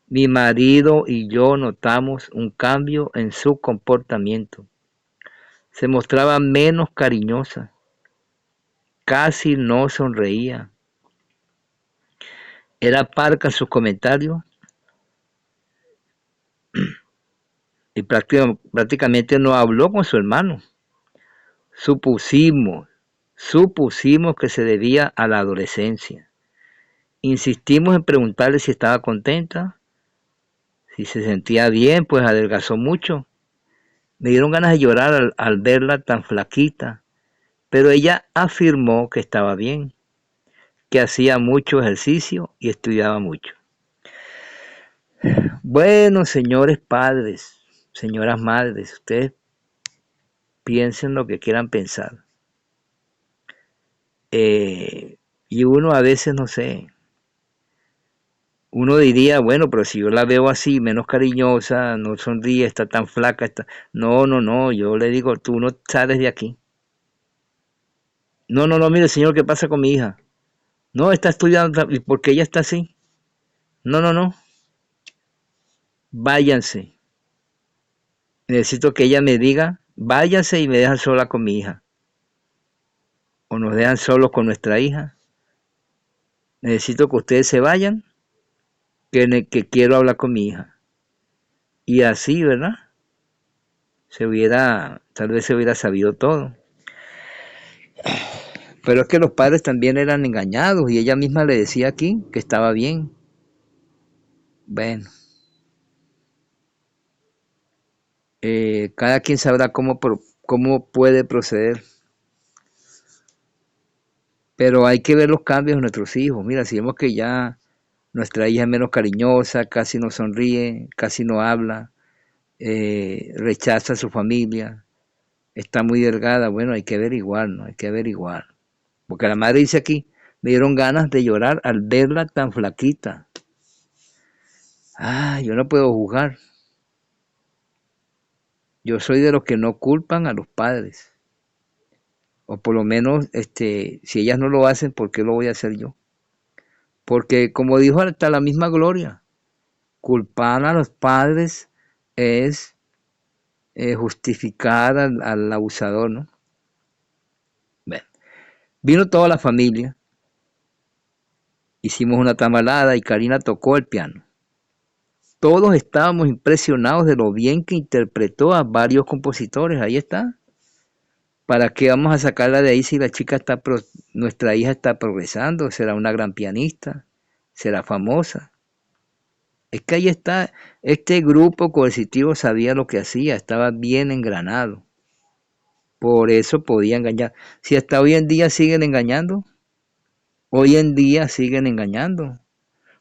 Mi marido y yo notamos un cambio en su comportamiento. Se mostraba menos cariñosa. Casi no sonreía. Era parca en sus comentarios y prácticamente no habló con su hermano. Supusimos que se debía a la adolescencia. Insistimos en preguntarle si estaba contenta, si se sentía bien, pues adelgazó mucho. Me dieron ganas de llorar al verla tan flaquita, pero ella afirmó que estaba bien, que hacía mucho ejercicio y estudiaba mucho. Bueno, señores padres, señoras madres, ustedes piensen lo que quieran pensar. Y uno a veces, no sé, uno diría, bueno, pero si yo la veo así, menos cariñosa, no sonríe, está tan flaca, No, yo le digo, tú no sales de aquí. No, mire, señor, ¿qué pasa con mi hija? No, está estudiando, ¿y por qué ella está así? No, váyanse. Necesito que ella me diga, váyanse y me dejan sola con mi hija. O nos dejan solos con nuestra hija. Necesito que ustedes se vayan, que quiero hablar con mi hija. Y así, ¿verdad? Tal vez se hubiera sabido todo. Pero es que los padres también eran engañados y ella misma le decía aquí que estaba bien. Bueno, cada quien sabrá cómo puede proceder. Pero hay que ver los cambios en nuestros hijos. Mira, si vemos que ya nuestra hija es menos cariñosa, casi no sonríe, casi no habla, rechaza a su familia, está muy delgada, bueno, hay que averiguar, ¿no? Hay que averiguar. Porque la madre dice aquí, me dieron ganas de llorar al verla tan flaquita. Ah, yo no puedo juzgar. Yo soy de los que no culpan a los padres. O por lo menos, si ellas no lo hacen, ¿por qué lo voy a hacer yo? Porque como dijo hasta la misma Gloria, culpar a los padres es justificar al abusador, ¿no? Bueno, vino toda la familia, hicimos una tamalada y Karina tocó el piano. Todos estábamos impresionados de lo bien que interpretó a varios compositores. Ahí está. ¿Para qué vamos a sacarla de ahí si la chica nuestra hija está progresando? Será una gran pianista, será famosa. Es que ahí está, este grupo coercitivo sabía lo que hacía, estaba bien engranado. Por eso podía engañar. Si hasta hoy en día siguen engañando, hoy en día siguen engañando.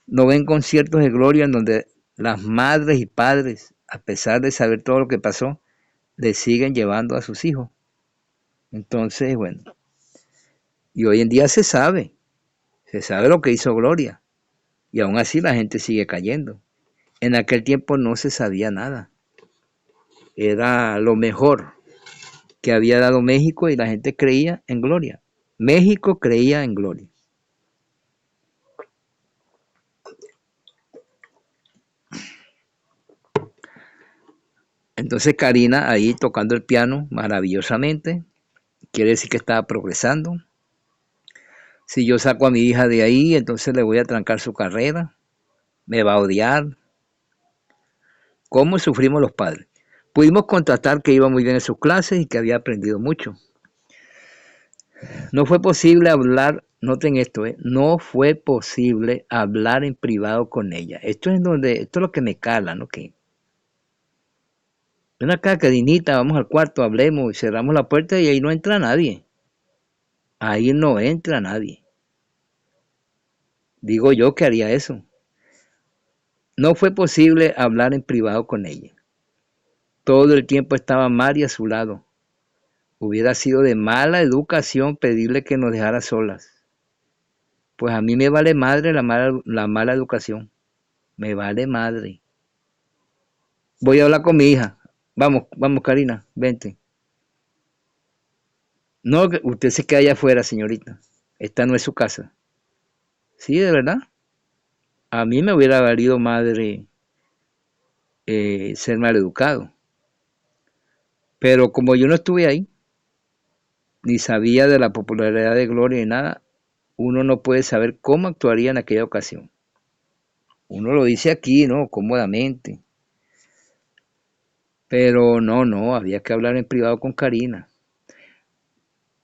No ven conciertos de gloria en donde las madres y padres, a pesar de saber todo lo que pasó, le siguen llevando a sus hijos. Entonces, bueno, y hoy en día se sabe lo que hizo Gloria, y aún así la gente sigue cayendo. En aquel tiempo no se sabía nada, era lo mejor que había dado México y la gente creía en Gloria. México creía en Gloria. Entonces Karina ahí tocando el piano maravillosamente, quiere decir que estaba progresando. Si yo saco a mi hija de ahí, entonces le voy a trancar su carrera, me va a odiar. ¿Cómo sufrimos los padres? Pudimos constatar que iba muy bien en sus clases y que había aprendido mucho. No fue posible hablar, noten esto, no fue posible hablar en privado con ella. Esto es lo que me cala, ¿no? Que ven acá, Karinita, vamos al cuarto, hablemos y cerramos la puerta y ahí no entra nadie. Ahí no entra nadie. Digo yo que haría eso. No fue posible hablar en privado con ella. Todo el tiempo estaba Mari a su lado. Hubiera sido de mala educación pedirle que nos dejara solas. Pues a mí me vale madre la mala educación. Me vale madre. Voy a hablar con mi hija. Vamos, Karina, vente. No, usted se queda allá afuera, señorita. Esta no es su casa. Sí, de verdad. A mí me hubiera valido madre ser mal educado. Pero como yo no estuve ahí, ni sabía de la popularidad de Gloria ni nada, uno no puede saber cómo actuaría en aquella ocasión. Uno lo dice aquí, ¿no? Cómodamente. Pero no, había que hablar en privado con Karina.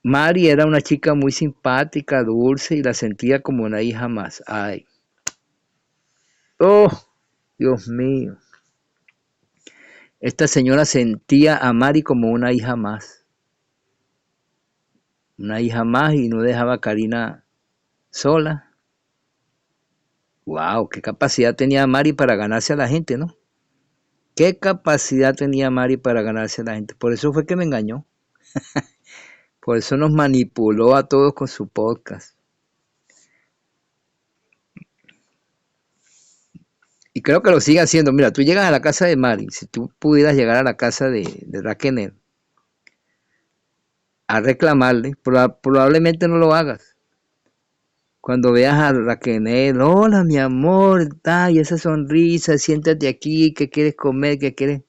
Mari era una chica muy simpática, dulce y la sentía como una hija más. Ay. Oh, Dios mío. Esta señora sentía a Mari como una hija más. Una hija más y no dejaba a Karina sola. Wow, qué capacidad tenía Mari para ganarse a la gente, ¿no? Qué capacidad tenía Mari para ganarse a la gente. Por eso fue que me engañó. Por eso nos manipuló a todos con su podcast. Y creo que lo sigue haciendo. Mira, tú llegas a la casa de Mari. Si tú pudieras llegar a la casa de Raquel a reclamarle, probablemente no lo hagas. Cuando veas a Raquel, hola mi amor, y esa sonrisa, siéntate aquí, ¿qué quieres comer? ¿Qué quieres?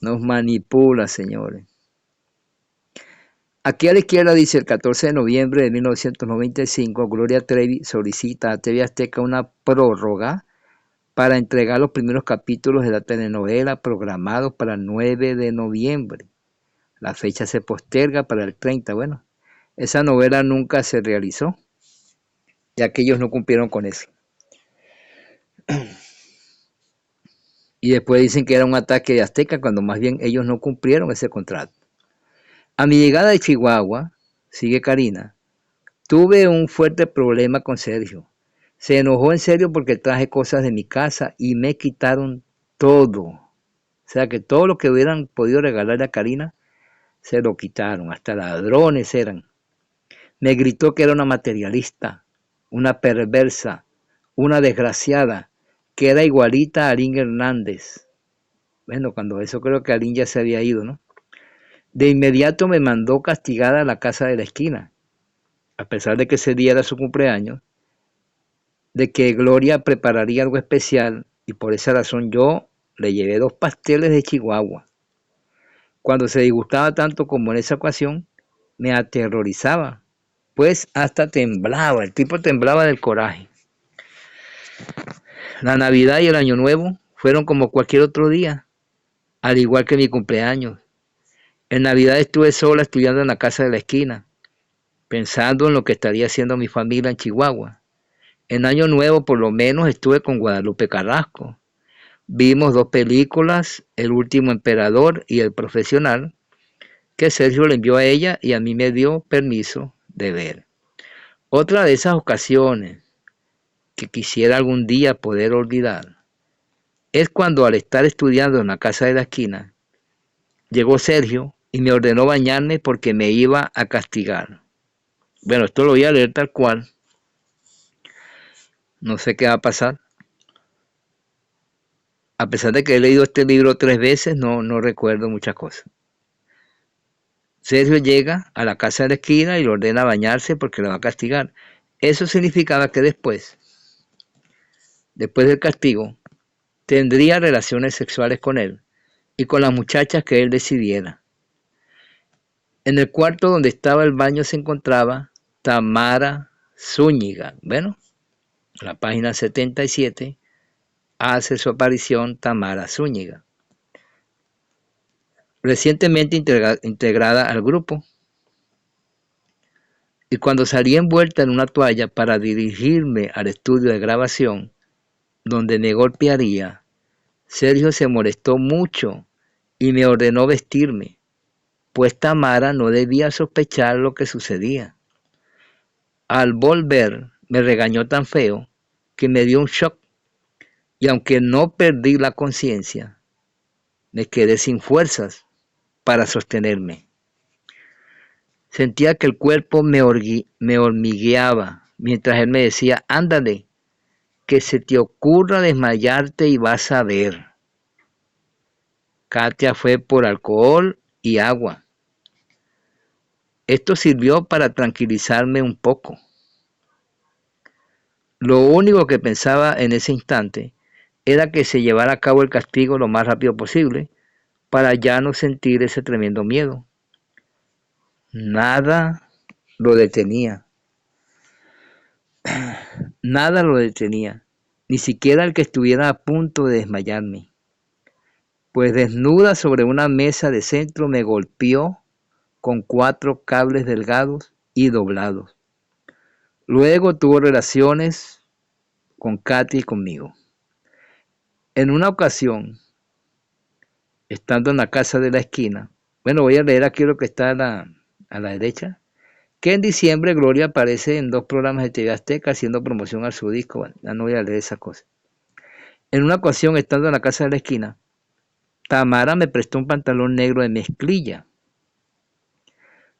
Nos manipula, señores. Aquí a la izquierda dice, el 14 de noviembre de 1995, Gloria Trevi solicita a TV Azteca una prórroga para entregar los primeros capítulos de la telenovela programados para el 9 de noviembre. La fecha se posterga para el 30. Bueno, Esa novela nunca se realizó, ya que ellos no cumplieron con eso. Y después dicen que era un ataque de Azteca, cuando más bien ellos no cumplieron ese contrato. A mi llegada de Chihuahua, sigue Karina, tuve un fuerte problema con Sergio. Se enojó en serio porque traje cosas de mi casa y me quitaron todo. O sea que todo lo que hubieran podido regalarle a Karina, se lo quitaron. Hasta ladrones eran. Me gritó que era una materialista, una perversa, una desgraciada, que era igualita a Aline Hernández. Bueno, cuando eso creo que Aline ya se había ido, ¿no? De inmediato me mandó castigada a la casa de la esquina, a pesar de que ese día era su cumpleaños, de que Gloria prepararía algo especial y por esa razón yo le llevé 2 pasteles de Chihuahua. Cuando se disgustaba tanto como en esa ocasión, me aterrorizaba, pues hasta temblaba, el tipo temblaba del coraje. La Navidad y el Año Nuevo fueron como cualquier otro día, al igual que mi cumpleaños. En Navidad estuve sola estudiando en la casa de la esquina, pensando en lo que estaría haciendo mi familia en Chihuahua. En Año Nuevo por lo menos estuve con Guadalupe Carrasco. Vimos 2 películas, El último emperador y El profesional, que Sergio le envió a ella y a mí me dio permiso de ver. Otra de esas ocasiones que quisiera algún día poder olvidar es cuando al estar estudiando en la casa de la esquina, llegó Sergio y me ordenó bañarme porque me iba a castigar. Bueno, esto lo voy a leer tal cual. No sé qué va a pasar. A pesar de que he leído este libro 3 veces, no recuerdo muchas cosas. Sergio llega a la casa de la esquina y le ordena bañarse porque lo va a castigar. Eso significaba que después del castigo, tendría relaciones sexuales con él y con las muchachas que él decidiera. En el cuarto donde estaba el baño se encontraba Tamara Zúñiga. Bueno, la página 77 hace su aparición Tamara Zúñiga, recientemente integrada al grupo. Y cuando salí envuelta en una toalla para dirigirme al estudio de grabación, donde me golpearía, Sergio se molestó mucho y me ordenó vestirme, pues Tamara no debía sospechar lo que sucedía. Al volver, me regañó tan feo que me dio un shock y aunque no perdí la conciencia, me quedé sin fuerzas para sostenerme. Sentía que el cuerpo me hormigueaba mientras él me decía, ándale, que se te ocurra desmayarte y vas a ver. Katia fue por alcohol y agua. Esto sirvió para tranquilizarme un poco. Lo único que pensaba en ese instante era que se llevara a cabo el castigo lo más rápido posible para ya no sentir ese tremendo miedo. Nada lo detenía. Nada lo detenía. Ni siquiera el que estuviera a punto de desmayarme. Pues desnuda sobre una mesa de centro me golpeó con 4 cables delgados y doblados. Luego tuvo relaciones con Katy y conmigo. En una ocasión, estando en la casa de la esquina, bueno, voy a leer aquí lo que está a la derecha, que en diciembre Gloria aparece en 2 programas de TV Azteca haciendo promoción a su disco. Bueno, ya no voy a leer esa cosa. En una ocasión, estando en la casa de la esquina, Tamara me prestó un pantalón negro de mezclilla.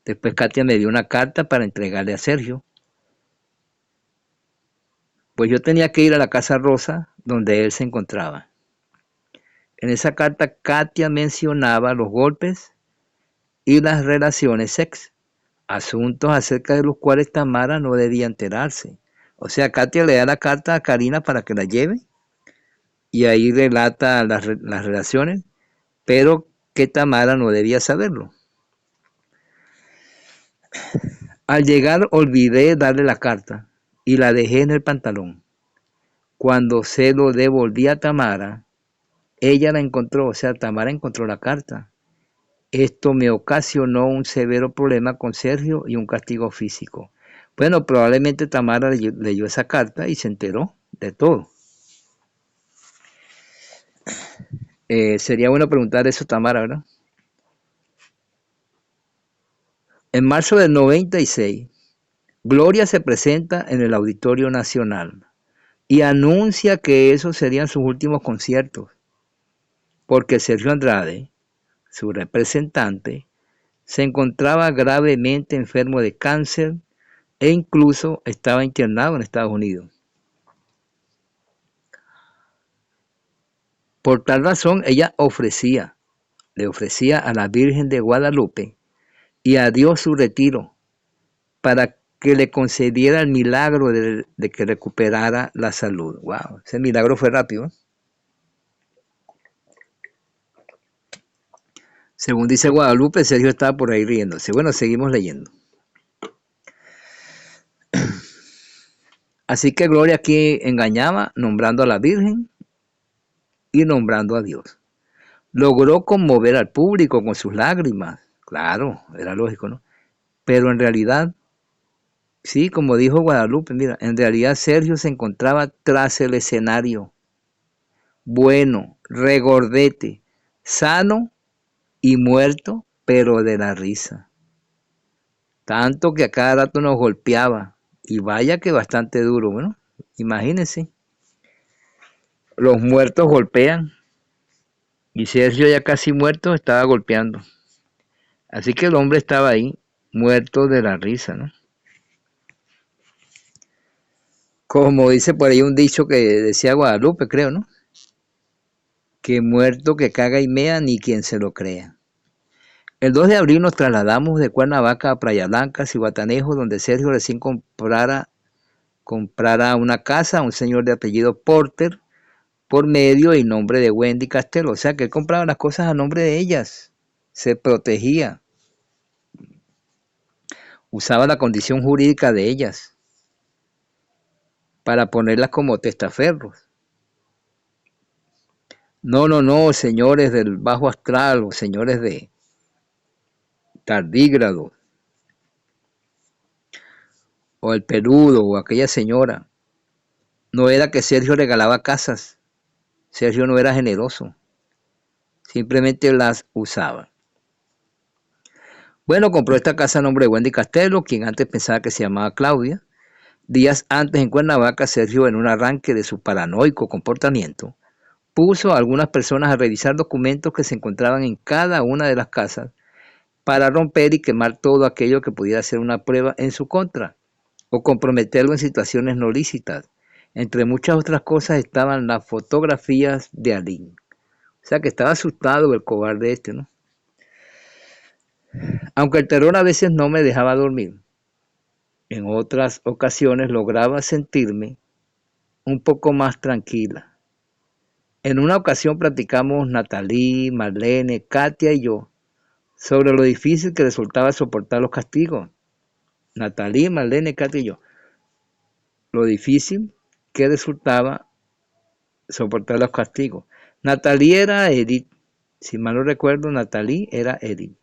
Después Katia me dio una carta para entregarle a Sergio. Pues yo tenía que ir a la Casa Rosa, donde él se encontraba. En esa carta Katia mencionaba los golpes y las relaciones sex, asuntos acerca de los cuales Tamara no debía enterarse. O sea, Katia le da la carta a Karina para que la lleve y ahí relata las relaciones, pero que Tamara no debía saberlo. Al llegar olvidé darle la carta y la dejé en el pantalón. Cuando se lo devolví a Tamara, ella la encontró, o sea, Tamara encontró la carta Esto me ocasionó un severo problema con Sergio y un castigo físico. Bueno, probablemente Tamara leyó esa carta y se enteró de todo. Sería bueno preguntar eso, Tamara, ¿verdad? En marzo del 96, Gloria se presenta en el Auditorio Nacional y anuncia que esos serían sus últimos conciertos, porque Sergio Andrade, su representante, se encontraba gravemente enfermo de cáncer e incluso estaba internado en Estados Unidos. Por tal razón, ella le ofrecía a la Virgen de Guadalupe y a Dios su retiro para que le concediera el milagro de que recuperara la salud. Wow, ese milagro fue rápido. Según dice Guadalupe, Sergio estaba por ahí riéndose. Bueno, seguimos leyendo. Así que Gloria aquí engañaba, nombrando a la Virgen y nombrando a Dios. Logró conmover al público con sus lágrimas. Claro, era lógico, ¿no? Pero en realidad, sí, como dijo Guadalupe, mira, en realidad Sergio se encontraba tras el escenario, bueno, regordete, sano y muerto, pero de la risa. Tanto que a cada rato nos golpeaba. Y vaya que bastante duro, bueno, imagínense. Los muertos golpean. Y Sergio ya casi muerto estaba golpeando. Así que el hombre estaba ahí, muerto de la risa, ¿no? Como dice por ahí un dicho que decía Guadalupe, creo, ¿no? Que muerto que caga y mea, ni quien se lo crea. El 2 de abril nos trasladamos de Cuernavaca a Playa Blanca, Cihuatanejo, donde Sergio recién comprara una casa a un señor de apellido Porter por medio y nombre de Wendy Castelo. O sea que él compraba las cosas a nombre de ellas, se protegía, usaba la condición jurídica de ellas para ponerlas como testaferros. No, señores del bajo astral o señores de tardígrado o el peludo o aquella señora. No era que Sergio regalaba casas, Sergio no era generoso, simplemente las usaba. Bueno, compró esta casa a nombre de Wendy Castelo, quien antes pensaba que se llamaba Claudia. Días antes en Cuernavaca, Sergio, en un arranque de su paranoico comportamiento, puso a algunas personas a revisar documentos que se encontraban en cada una de las casas para romper y quemar todo aquello que pudiera ser una prueba en su contra o comprometerlo en situaciones no lícitas. Entre muchas otras cosas estaban las fotografías de Aline. O sea que estaba asustado el cobarde este, ¿no? Aunque el terror a veces no me dejaba dormir, en otras ocasiones lograba sentirme un poco más tranquila. En una ocasión platicamos Natalie, Marlene, Katia y yo sobre lo difícil que resultaba soportar los castigos. Natalie, Marlene, Katia y yo. Lo difícil que resultaba soportar los castigos. Natalie era Edith. Si mal no recuerdo, Natalie era Edith.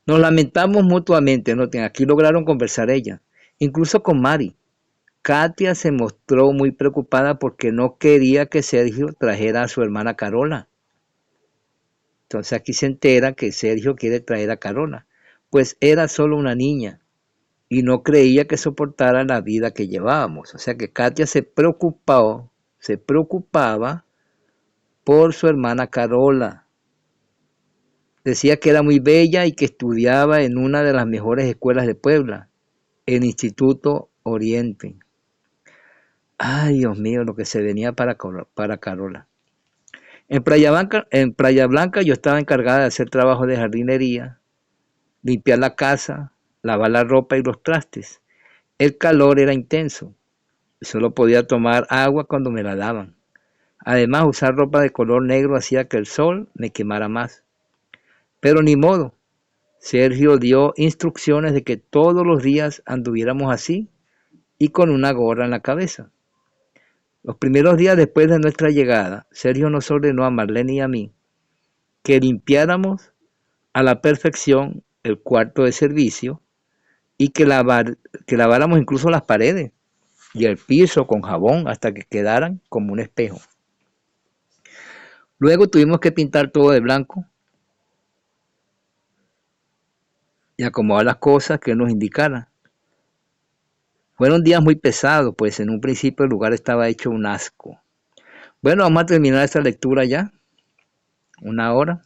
Nos lamentamos mutuamente, noten, aquí lograron conversar ella, incluso con Mari. Katia se mostró muy preocupada porque no quería que Sergio trajera a su hermana Carola. Entonces aquí se entera que Sergio quiere traer a Carola, pues era solo una niña y no creía que soportara la vida que llevábamos. O sea que Katia se preocupaba por su hermana Carola. Decía que era muy bella y que estudiaba en una de las mejores escuelas de Puebla, el Instituto Oriente. Ay, Dios mío, lo que se venía para Carola. En Playa Blanca yo estaba encargada de hacer trabajo de jardinería, limpiar la casa, lavar la ropa y los trastes. El calor era intenso. Solo podía tomar agua cuando me la daban. Además, usar ropa de color negro hacía que el sol me quemara más. Pero ni modo. Sergio dio instrucciones de que todos los días anduviéramos así y con una gorra en la cabeza. Los primeros días después de nuestra llegada, Sergio nos ordenó a Marlene y a mí que limpiáramos a la perfección el cuarto de servicio y que laváramos incluso las paredes y el piso con jabón hasta que quedaran como un espejo. Luego tuvimos que pintar todo de blanco y acomodar las cosas que nos indicaran. Fueron días muy pesados, pues en un principio el lugar estaba hecho un asco. Bueno, vamos a terminar esta lectura ya, 1 hora.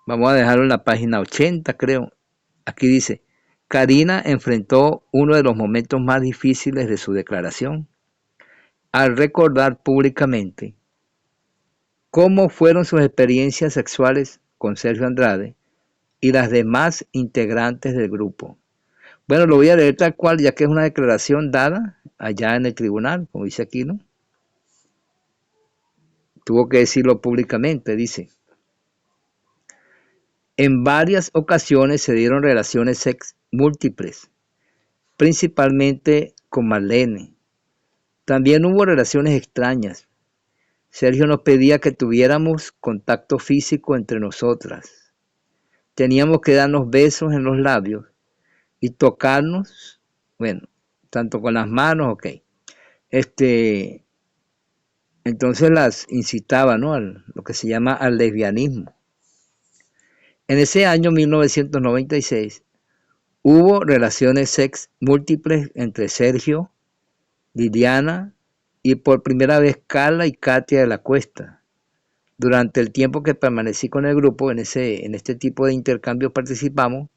Vamos a dejarlo en la página 80, creo. Aquí dice, Karina enfrentó uno de los momentos más difíciles de su declaración al recordar públicamente cómo fueron sus experiencias sexuales con Sergio Andrade y las demás integrantes del grupo. Bueno, lo voy a leer tal cual, ya que es una declaración dada allá en el tribunal, como dice aquí, ¿no? Tuvo que decirlo públicamente, dice. En varias ocasiones se dieron relaciones sex múltiples, principalmente con Marlene. También hubo relaciones extrañas. Sergio nos pedía que tuviéramos contacto físico entre nosotras. Teníamos que darnos besos en los labios y tocarnos, bueno, tanto con las manos, ok. Entonces las incitaba, ¿no? Lo que se llama al lesbianismo. En ese año 1996 hubo relaciones sex múltiples entre Sergio, Liliana y por primera vez Carla y Katia de la Cuesta. Durante el tiempo que permanecí con el grupo, en este tipo de intercambios participamos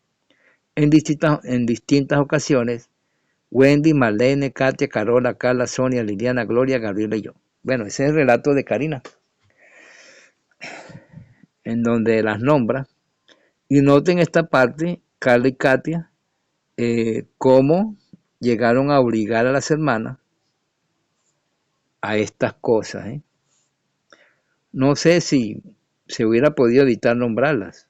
en distintas ocasiones, Wendy, Marlene, Katia, Carola, Carla, Sonia, Liliana, Gloria, Gabriela y yo. Bueno, ese es el relato de Karina, en donde las nombra. Y noten esta parte, Carla y Katia, cómo llegaron a obligar a las hermanas a estas cosas. No sé si se hubiera podido evitar nombrarlas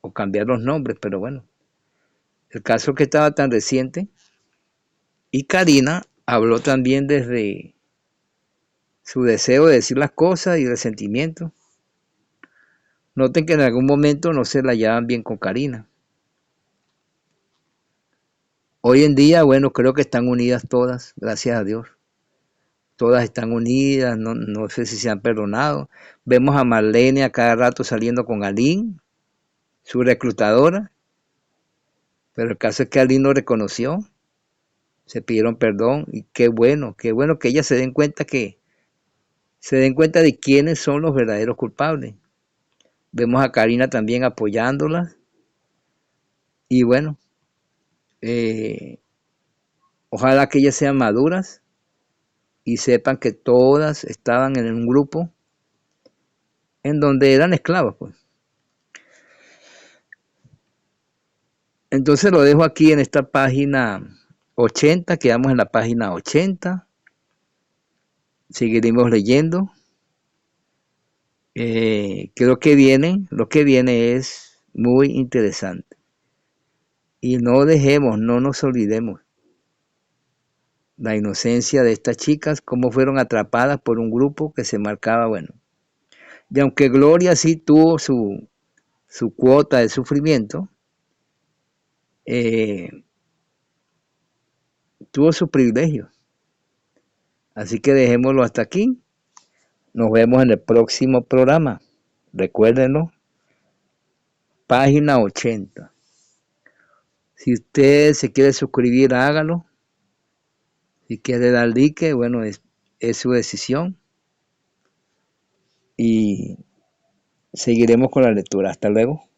o cambiar los nombres, pero bueno, el caso que estaba tan reciente. Y Karina habló también desde su deseo de decir las cosas y resentimiento. Noten que en algún momento no se la llevan bien con Karina. Hoy en día, bueno, creo que están unidas todas, gracias a Dios. Todas están unidas, no sé si se han perdonado. Vemos a Marlene a cada rato saliendo con Aline, su reclutadora, pero el caso es que Aline lo reconoció, se pidieron perdón y qué bueno que ellas se den cuenta de quiénes son los verdaderos culpables. Vemos a Karina también apoyándolas y bueno, ojalá que ellas sean maduras y sepan que todas estaban en un grupo en donde eran esclavas, pues. Entonces lo dejo aquí en esta página 80, quedamos en la página 80, seguiremos leyendo. Creo que lo que viene es muy interesante. Y no nos olvidemos la inocencia de estas chicas, cómo fueron atrapadas por un grupo que se marcaba, bueno. Y aunque Gloria sí tuvo su cuota de sufrimiento, tuvo sus privilegios. Así que dejémoslo hasta aquí. Nos vemos en el próximo programa. Recuérdenlo, página 80. Si usted se quiere suscribir, hágalo. Si quiere dar like, bueno, es su decisión. Y seguiremos con la lectura. Hasta luego.